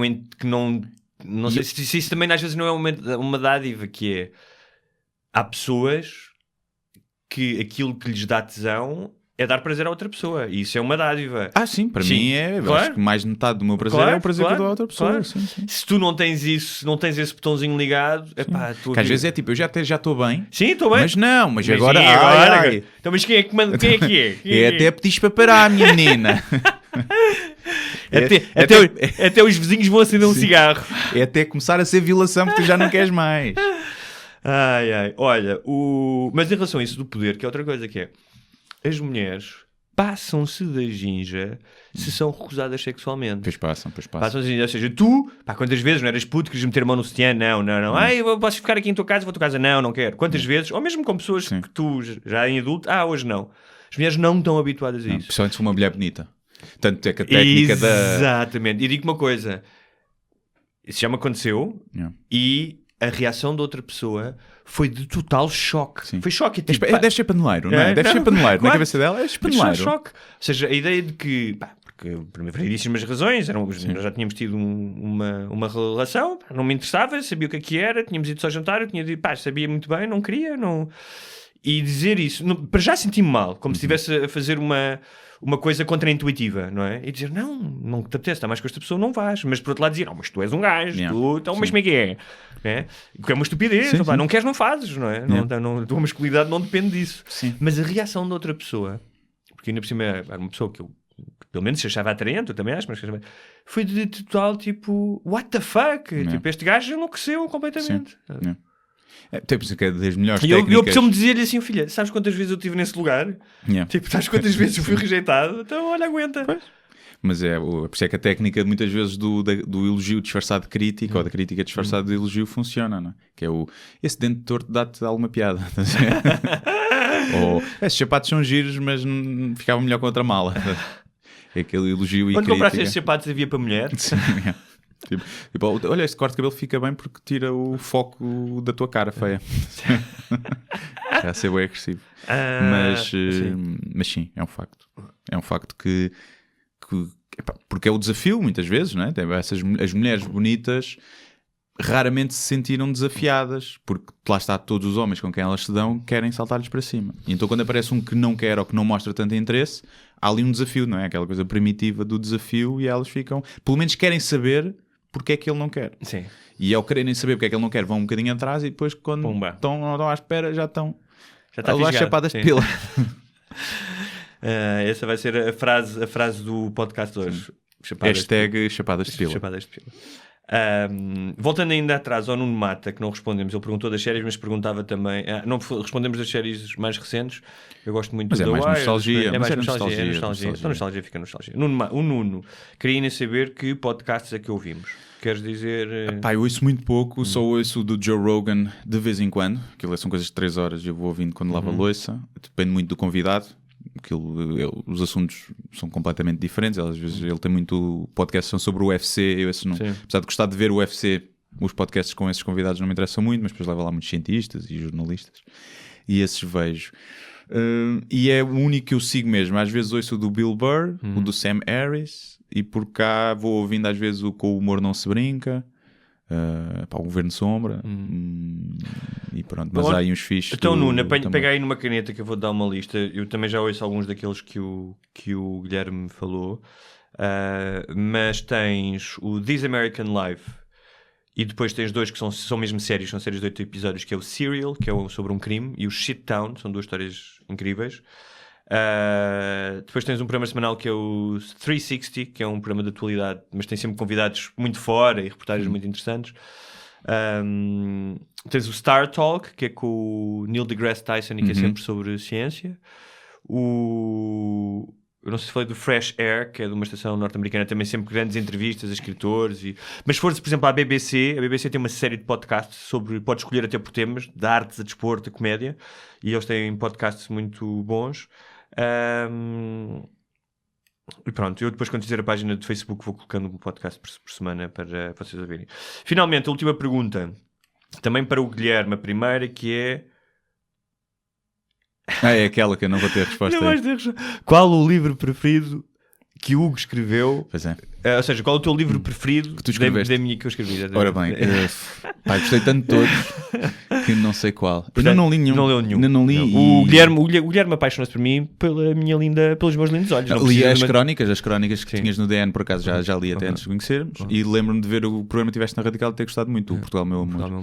não sei se isso também às vezes não é uma dádiva, que é... Há pessoas que aquilo que lhes dá tesão é dar prazer a outra pessoa. E isso é uma dádiva. Sim, para mim é... Claro. Acho que mais de metade do meu prazer é o prazer que eu dou a outra pessoa. Claro. Sim. Se tu não tens isso, não tens esse botãozinho ligado... Que às vezes é tipo, eu já estou bem. Sim, estou bem. Mas agora... Então, mas quem é que manda? Quem é que é? Até pedis para parar, minha menina. Até os vizinhos vão acender um cigarro. É até começar a ser violação, porque tu já não queres mais. Olha, mas em relação a isso do poder, que é outra coisa que é... As mulheres passam-se da ginja se são recusadas sexualmente. Pois passam. Passam-se da ginja. Ou seja, tu, quantas vezes não eras puto, queres meter a mão no sutiã? Não. Eu posso ficar aqui em tua casa, vou à tua casa? Não quero. Quantas vezes, ou mesmo com pessoas que tu já em adulto, hoje não. As mulheres não estão habituadas a isso. Principalmente se for uma mulher bonita. Tanto é que a técnica Exatamente. E digo uma coisa. Isso já me aconteceu e a reação da outra pessoa foi de total choque. Sim. Foi choque. Tipo, deve ser paneleiro, não é? Deve ser paneleiro. Claro. Na cabeça dela é paneleiro. Choque. Ou seja, a ideia de que... porque por variedíssimas razões, nós já tínhamos tido uma relação, não me interessava, sabia o que era, tínhamos ido só jantar, eu tinha dito, sabia muito bem, não queria, não... E dizer isso, para já senti-me mal, como se estivesse a fazer uma coisa contraintuitiva, não é? E dizer, não te apetece, está mais com esta pessoa, não vais. Mas por outro lado dizer, mas tu és um gajo, então, mas como é que é? Que é uma estupidez, não queres, não fazes, não é? A tua masculinidade não depende disso. Sim. Mas a reação da outra pessoa, porque ainda por cima era uma pessoa que eu pelo menos se achava atraente, eu também acho, mas foi de total tipo, what the fuck? Tipo, este gajo enlouqueceu completamente. Sim. Tem que é das melhores e técnicas. eu preciso-me dizer-lhe assim, filha, sabes quantas vezes eu estive nesse lugar? Tipo, sabes quantas vezes eu fui rejeitado? Então, olha, aguenta. Pois. Mas por isso é que a técnica muitas vezes do elogio disfarçado de crítica ou da crítica disfarçada de elogio funciona, não é? Que é esse dente torto dá-te alguma piada. Ou esses sapatos são giros, mas ficava melhor com outra mala. É aquele elogio e quando crítica. Quando compraste esses sapatos havia para mulher? Sim, tipo, olha, este corte de cabelo fica bem porque tira o foco da tua cara feia. Já ser bem agressivo. Mas sim, é um facto. É um facto que porque é o desafio muitas vezes, não é? As mulheres bonitas raramente se sentiram desafiadas, porque lá está, todos os homens com quem elas se dão querem saltar-lhes para cima. E então quando aparece um que não quer ou que não mostra tanto interesse, há ali um desafio, não é? Aquela coisa primitiva do desafio, e elas ficam, pelo menos querem saber porque é que ele não quer. Sim. E ao quererem saber porque é que ele não quer, vão um bocadinho atrás e depois quando estão à espera já estão a levar chapadas de pila. Essa vai ser a frase do podcast hoje. Hashtag chapadas de pila. Voltando ainda atrás ao Nuno Mata, que não respondemos, ele perguntou das séries, mas perguntava também, não respondemos das séries mais recentes. Eu gosto muito mas do é mais Wire, nostalgia. É mais nostalgia. Então nostalgia fica nostalgia. O Nuno queria ainda saber que podcasts é que ouvimos. Queres dizer... eu ouço muito pouco, só ouço do Joe Rogan de vez em quando, aquilo são coisas de 3 horas e eu vou ouvindo quando lavo a louça. Depende muito do convidado. Os assuntos são completamente diferentes. Às vezes ele tem muito podcast são sobre o UFC. Eu não, apesar de gostar de ver o UFC, os podcasts com esses convidados não me interessam muito, mas depois leva lá muitos cientistas e jornalistas e esses vejo. E é o único que eu sigo mesmo. Às vezes ouço o do Bill Burr, o do Sam Harris, e por cá vou ouvindo às vezes o Com o Humor Não Se Brinca, o Governo Sombra, e pronto. Mas há aí uns fixes. Então, Nuno, pega aí numa caneta que eu vou dar uma lista. Eu também já ouço alguns daqueles que o Guilherme falou, mas tens o This American Life. E depois tens 2 que são mesmo séries, são séries de 8 episódios, que é o Serial, que é sobre um crime, e o Shit Town, são 2 histórias incríveis. Depois tens um programa semanal que é o 360, que é um programa de atualidade, mas tem sempre convidados muito fora e reportagens muito interessantes. Tens o Star Talk, que é com o Neil deGrasse Tyson e que é sempre sobre ciência. Eu não sei se falei do Fresh Air, que é de uma estação norte-americana, também sempre grandes entrevistas a escritores. Mas se fores, por exemplo, à BBC, a BBC tem uma série de podcasts sobre, podes escolher até por temas, de artes, a desporto, a comédia, e eles têm podcasts muito bons. E pronto, eu depois quando fizer a página do Facebook vou colocando um podcast por semana para vocês ouvirem. Finalmente, a última pergunta, também para o Guilherme, a primeira, que é... É aquela que eu não vou ter resposta. Qual o livro preferido que o Hugo escreveu? Pois é. Ou seja, qual o teu livro preferido que tu escreveste? Da minha que eu escrevi? Ora bem, gostei tanto de todos que não sei qual. Portanto, eu não li nenhum. Não leu nenhum. Não li. O Guilherme apaixonou-se por mim pelos meus lindos olhos. Li as crónicas que tinhas no DN, por acaso já li até antes de conhecermos. E lembro-me de ver o programa que tiveste na Radical e ter gostado muito, o Portugal Meu Amor.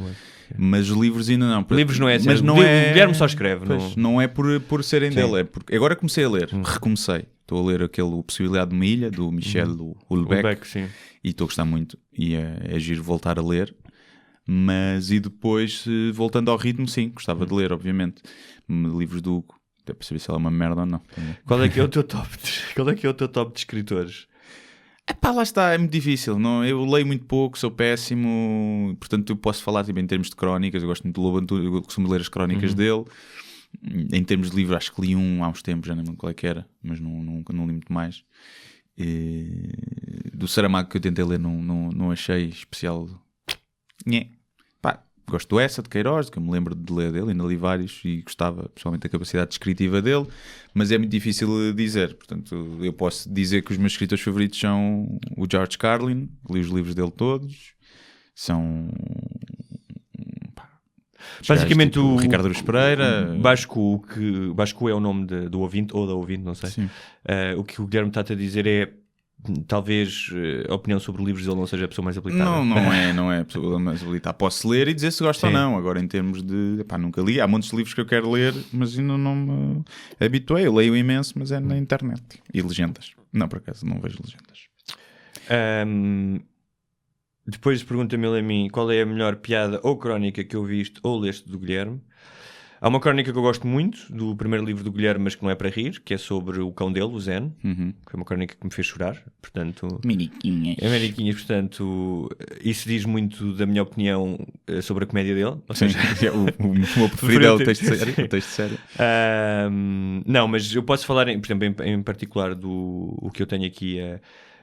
Mas os livros ainda não. Livros não é assim. Mas não o Guilherme só escreve. Não é por serem dele. É porque agora comecei a ler, recomecei. Estou a ler aquele Possibilidade de uma Ilha, do Michel Houellebecq, e estou a gostar muito. E é giro voltar a ler. Mas e depois, voltando ao ritmo, sim, gostava de ler, obviamente. Livros do Hugo, até para saber se ela é uma merda ou não. Qual é que é o teu top de escritores? Lá está, é muito difícil. Não, eu leio muito pouco, sou péssimo, portanto eu posso falar em termos de crónicas. Eu gosto muito do Lobo Antunes, eu costumo ler as crónicas dele. Em termos de livro, acho que li há uns tempos, já não lembro qual é que era, mas não li muito mais. Do Saramago que eu tentei ler, não achei especial. Gosto do Essa, de Queiroz, que eu me lembro de ler dele, ainda li vários e gostava, pessoalmente, da capacidade descritiva dele, mas é muito difícil dizer. Portanto, eu posso dizer que os meus escritores favoritos são o George Carlin, li os livros dele todos, são... Basicamente tipo, o Ricardo Aruz Pereira. Basco é o nome do ouvinte, ou da ouvinte, não sei. O que o Guilherme está a dizer é talvez a opinião sobre livros dele não seja a pessoa mais habilitada. Não é a pessoa mais habilitada. Posso ler e dizer se gosto ou não. Agora, em termos de... nunca li. Há montes de livros que eu quero ler, mas ainda não me habituei. Eu leio imenso, mas é na internet. E legendas. Não, por acaso, não vejo legendas. Depois pergunta-me ele a mim qual é a melhor piada ou crónica que eu viste ou leste do Guilherme. Há uma crónica que eu gosto muito do primeiro livro do Guilherme, mas que não é para rir, que é sobre o cão dele, o Zen, que é uma crónica que me fez chorar, portanto... Mariquinhas. É Mariquinhas, portanto, isso diz muito da minha opinião sobre a comédia dele. Ou seja, o meu preferido é o texto sério. Não, mas eu posso falar, por exemplo, em particular do o que eu tenho aqui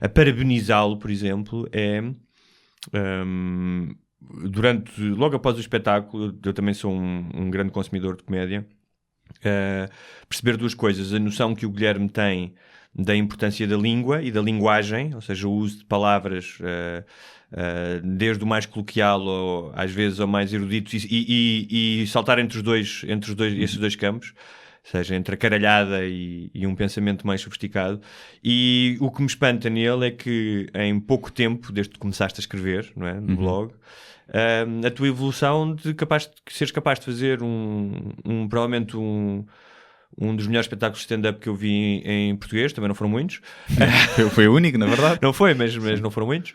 a parabenizá-lo, por exemplo, é... logo após o espetáculo, eu também sou um grande consumidor de comédia, perceber duas coisas: a noção que o Guilherme tem da importância da língua e da linguagem, ou seja, o uso de palavras desde o mais coloquial ou às vezes ao mais erudito, e saltar entre esses dois campos, ou seja, entre a caralhada e um pensamento mais sofisticado. E o que me espanta nele é que em pouco tempo, desde que começaste a escrever, não é, no blog, a tua evolução de seres capaz de fazer provavelmente um dos melhores espetáculos de stand-up que eu vi em português, também não foram muitos. Foi o único, na verdade. Não foi, mas não foram muitos.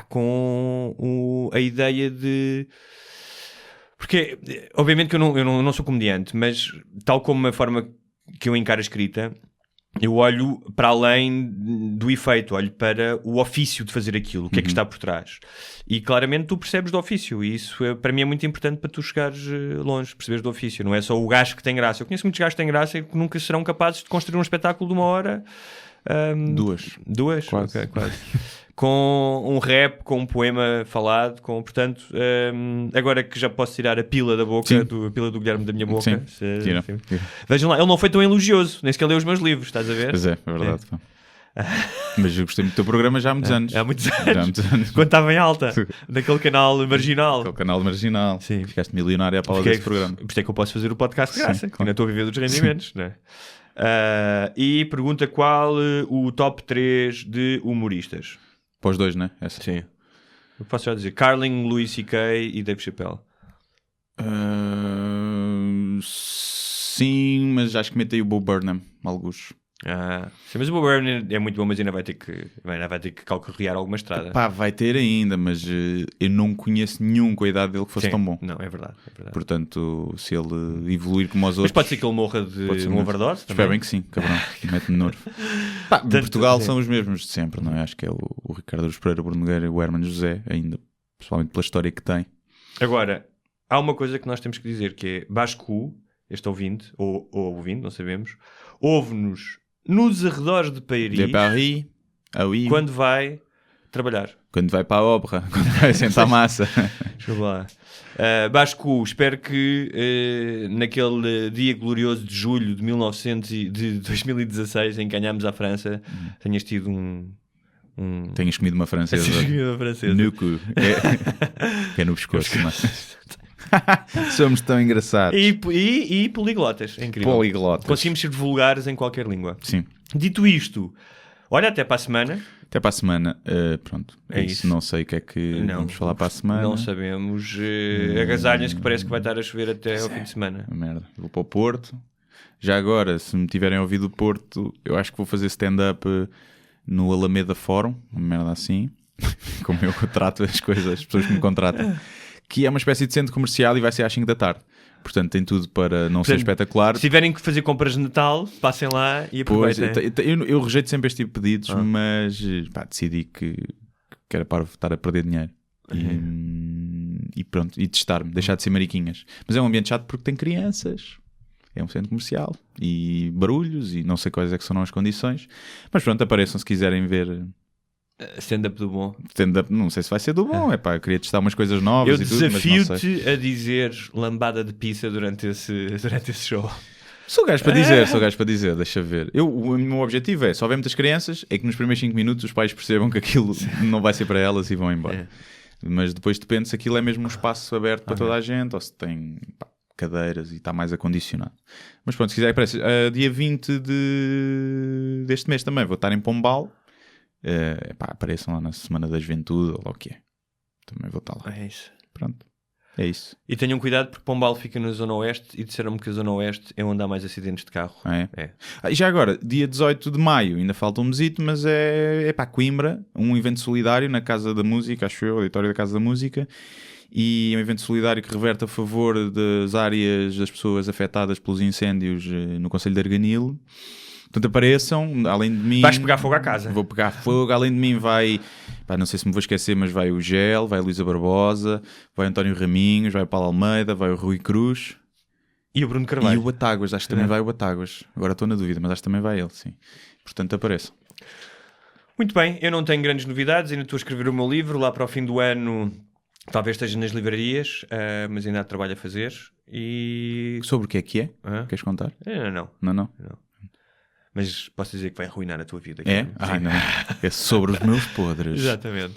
Com a ideia de... Porque, obviamente que eu não sou comediante, mas tal como a forma que eu encaro a escrita, eu olho para além do efeito, olho para o ofício de fazer aquilo, o que é que está por trás. E claramente tu percebes do ofício, e isso para mim é muito importante para tu chegares longe, perceberes do ofício. Não é só o gajo que tem graça. Eu conheço muitos gajos que têm graça e que nunca serão capazes de construir um espetáculo de 1 hora. Duas? Quase. Okay, quase. Com um rap, com um poema falado, portanto, agora que já posso tirar a pila da boca, a pila do Guilherme da minha boca. Sim. Vejam lá, ele não foi tão elogioso, nem sequer leu os meus livros, estás a ver? Pois é verdade. Mas eu gostei muito do teu programa já há muitos anos. Há muitos anos. Quando estava em alta, naquele canal marginal. Aquele canal marginal. Sim. Ficaste milionário à pala desse programa. Por isso é que eu posso fazer o podcast de graça, que ainda estou a viver dos rendimentos, não é? E pergunta qual o top 3 de humoristas. Para os dois, não é? Essa. Sim. Eu posso já dizer Carlin, Louis C.K. e Dave Chappelle. Sim, mas acho que metei o Bo Burnham, alguns. Sim, mas o Bo Burnham é muito bom, mas ainda vai ter que calcorrear alguma estrada. Pá, vai ter ainda, mas eu não conheço nenhum com a idade dele que fosse tão bom. Não, é verdade. Portanto, se ele evoluir como os outros... Mas pode ser que ele morra de um overdose? Espero bem que sim, cabrão. Mete-me nervo. Em Portugal são os mesmos de sempre, não é? Acho que é o Ricardo Aruz Pereira, Bruno Nogueira e o Hermano José, ainda, principalmente pela história que tem. Agora, há uma coisa que nós temos que dizer, que é Bascu, este ouvinte, ou ouvinte, não sabemos, ouve-nos nos arredores de Paris, quando vai trabalhar. Quando vai para a obra, quando vai sentar massa. Deixa eu lá. Bascu, espero que naquele dia glorioso de julho de 2016, em que ganhámos à França, tenhas tido Tenhas comido uma francesa. No cu. É no pescoço. Somos tão engraçados. E poliglotas, é incrível. Poliglotas. Conseguimos ser vulgares em qualquer língua. Sim. Dito isto, olha, até para a semana. Até para a semana. Pronto. É isso. Não sei o que é que vamos falar para a semana. Não sabemos. Agasalhas que parece que vai estar a chover até ao fim de semana. Merda. Vou para o Porto. Já agora, se me tiverem ouvido o Porto, eu acho que vou fazer stand-up no Alameda Fórum. Uma merda assim. Como eu trato as coisas, as pessoas que me contratam. Que é uma espécie de centro comercial e vai ser às 5 da tarde. Portanto, tem tudo para não ser espetacular. Se tiverem que fazer compras de Natal, passem lá e aproveitem. Eu rejeito sempre este tipo de pedidos, mas decidi que era para estar a perder dinheiro. E pronto, e testar-me, deixar de ser mariquinhas. Mas é um ambiente chato porque tem crianças. É um centro comercial e barulhos e não sei quais é que são as condições. Mas pronto, apareçam se quiserem ver... Stand-up do bom. Stand-up, não sei se vai ser do bom. Eu queria testar umas coisas novas. Eu desafio-te a dizer lambada de pizza durante esse show. Sou gajo para dizer, deixa ver. O meu objetivo é, se houver muitas crianças, é que nos primeiros 5 minutos os pais percebam que aquilo não vai ser para elas e vão embora. Mas depois depende se aquilo é mesmo um espaço aberto para toda a gente ou se tem cadeiras e está mais acondicionado. Mas pronto, se quiser, aparece. Dia 20 deste mês também vou estar em Pombal. Apareçam lá na Semana da Juventude ou lá o que é. Também vou estar lá. É isso. Pronto. É isso. E tenham cuidado porque Pombal fica na Zona Oeste e disseram-me que a Zona Oeste é onde há mais acidentes de carro. E já agora, dia 18 de maio, ainda falta um mesito, mas é para Coimbra, um evento solidário na Casa da Música, acho eu, auditório da Casa da Música, e é um evento solidário que reverte a favor das áreas das pessoas afetadas pelos incêndios no Concelho de Arganil. Portanto, apareçam, além de mim... Vais pegar fogo à casa. Vou pegar fogo, além de mim vai... não sei se me vou esquecer, mas vai o Gel, vai a Luísa Barbosa, vai o António Raminhos, vai o Paulo Almeida, vai o Rui Cruz... E o Bruno Carvalho. E o Batáguas, acho que também vai o Batáguas. Agora estou na dúvida, mas acho que também vai ele, sim. Portanto, apareçam. Muito bem, eu não tenho grandes novidades, ainda estou a escrever o meu livro, lá para o fim do ano talvez esteja nas livrarias, mas ainda há trabalho a fazer. E... Sobre o que é? Queres contar? Não. Mas posso dizer que vai arruinar a tua vida. É? Não. É sobre os meus podres. Exatamente.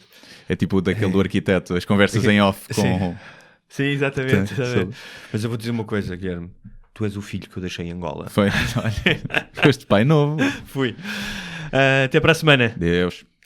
É tipo daquele do arquiteto, as conversas em off com... Sim, exatamente. Mas eu vou dizer uma coisa, Guilherme. Tu és o filho que eu deixei em Angola. Foi. Foste pai novo. Fui. Até para a semana. Deus.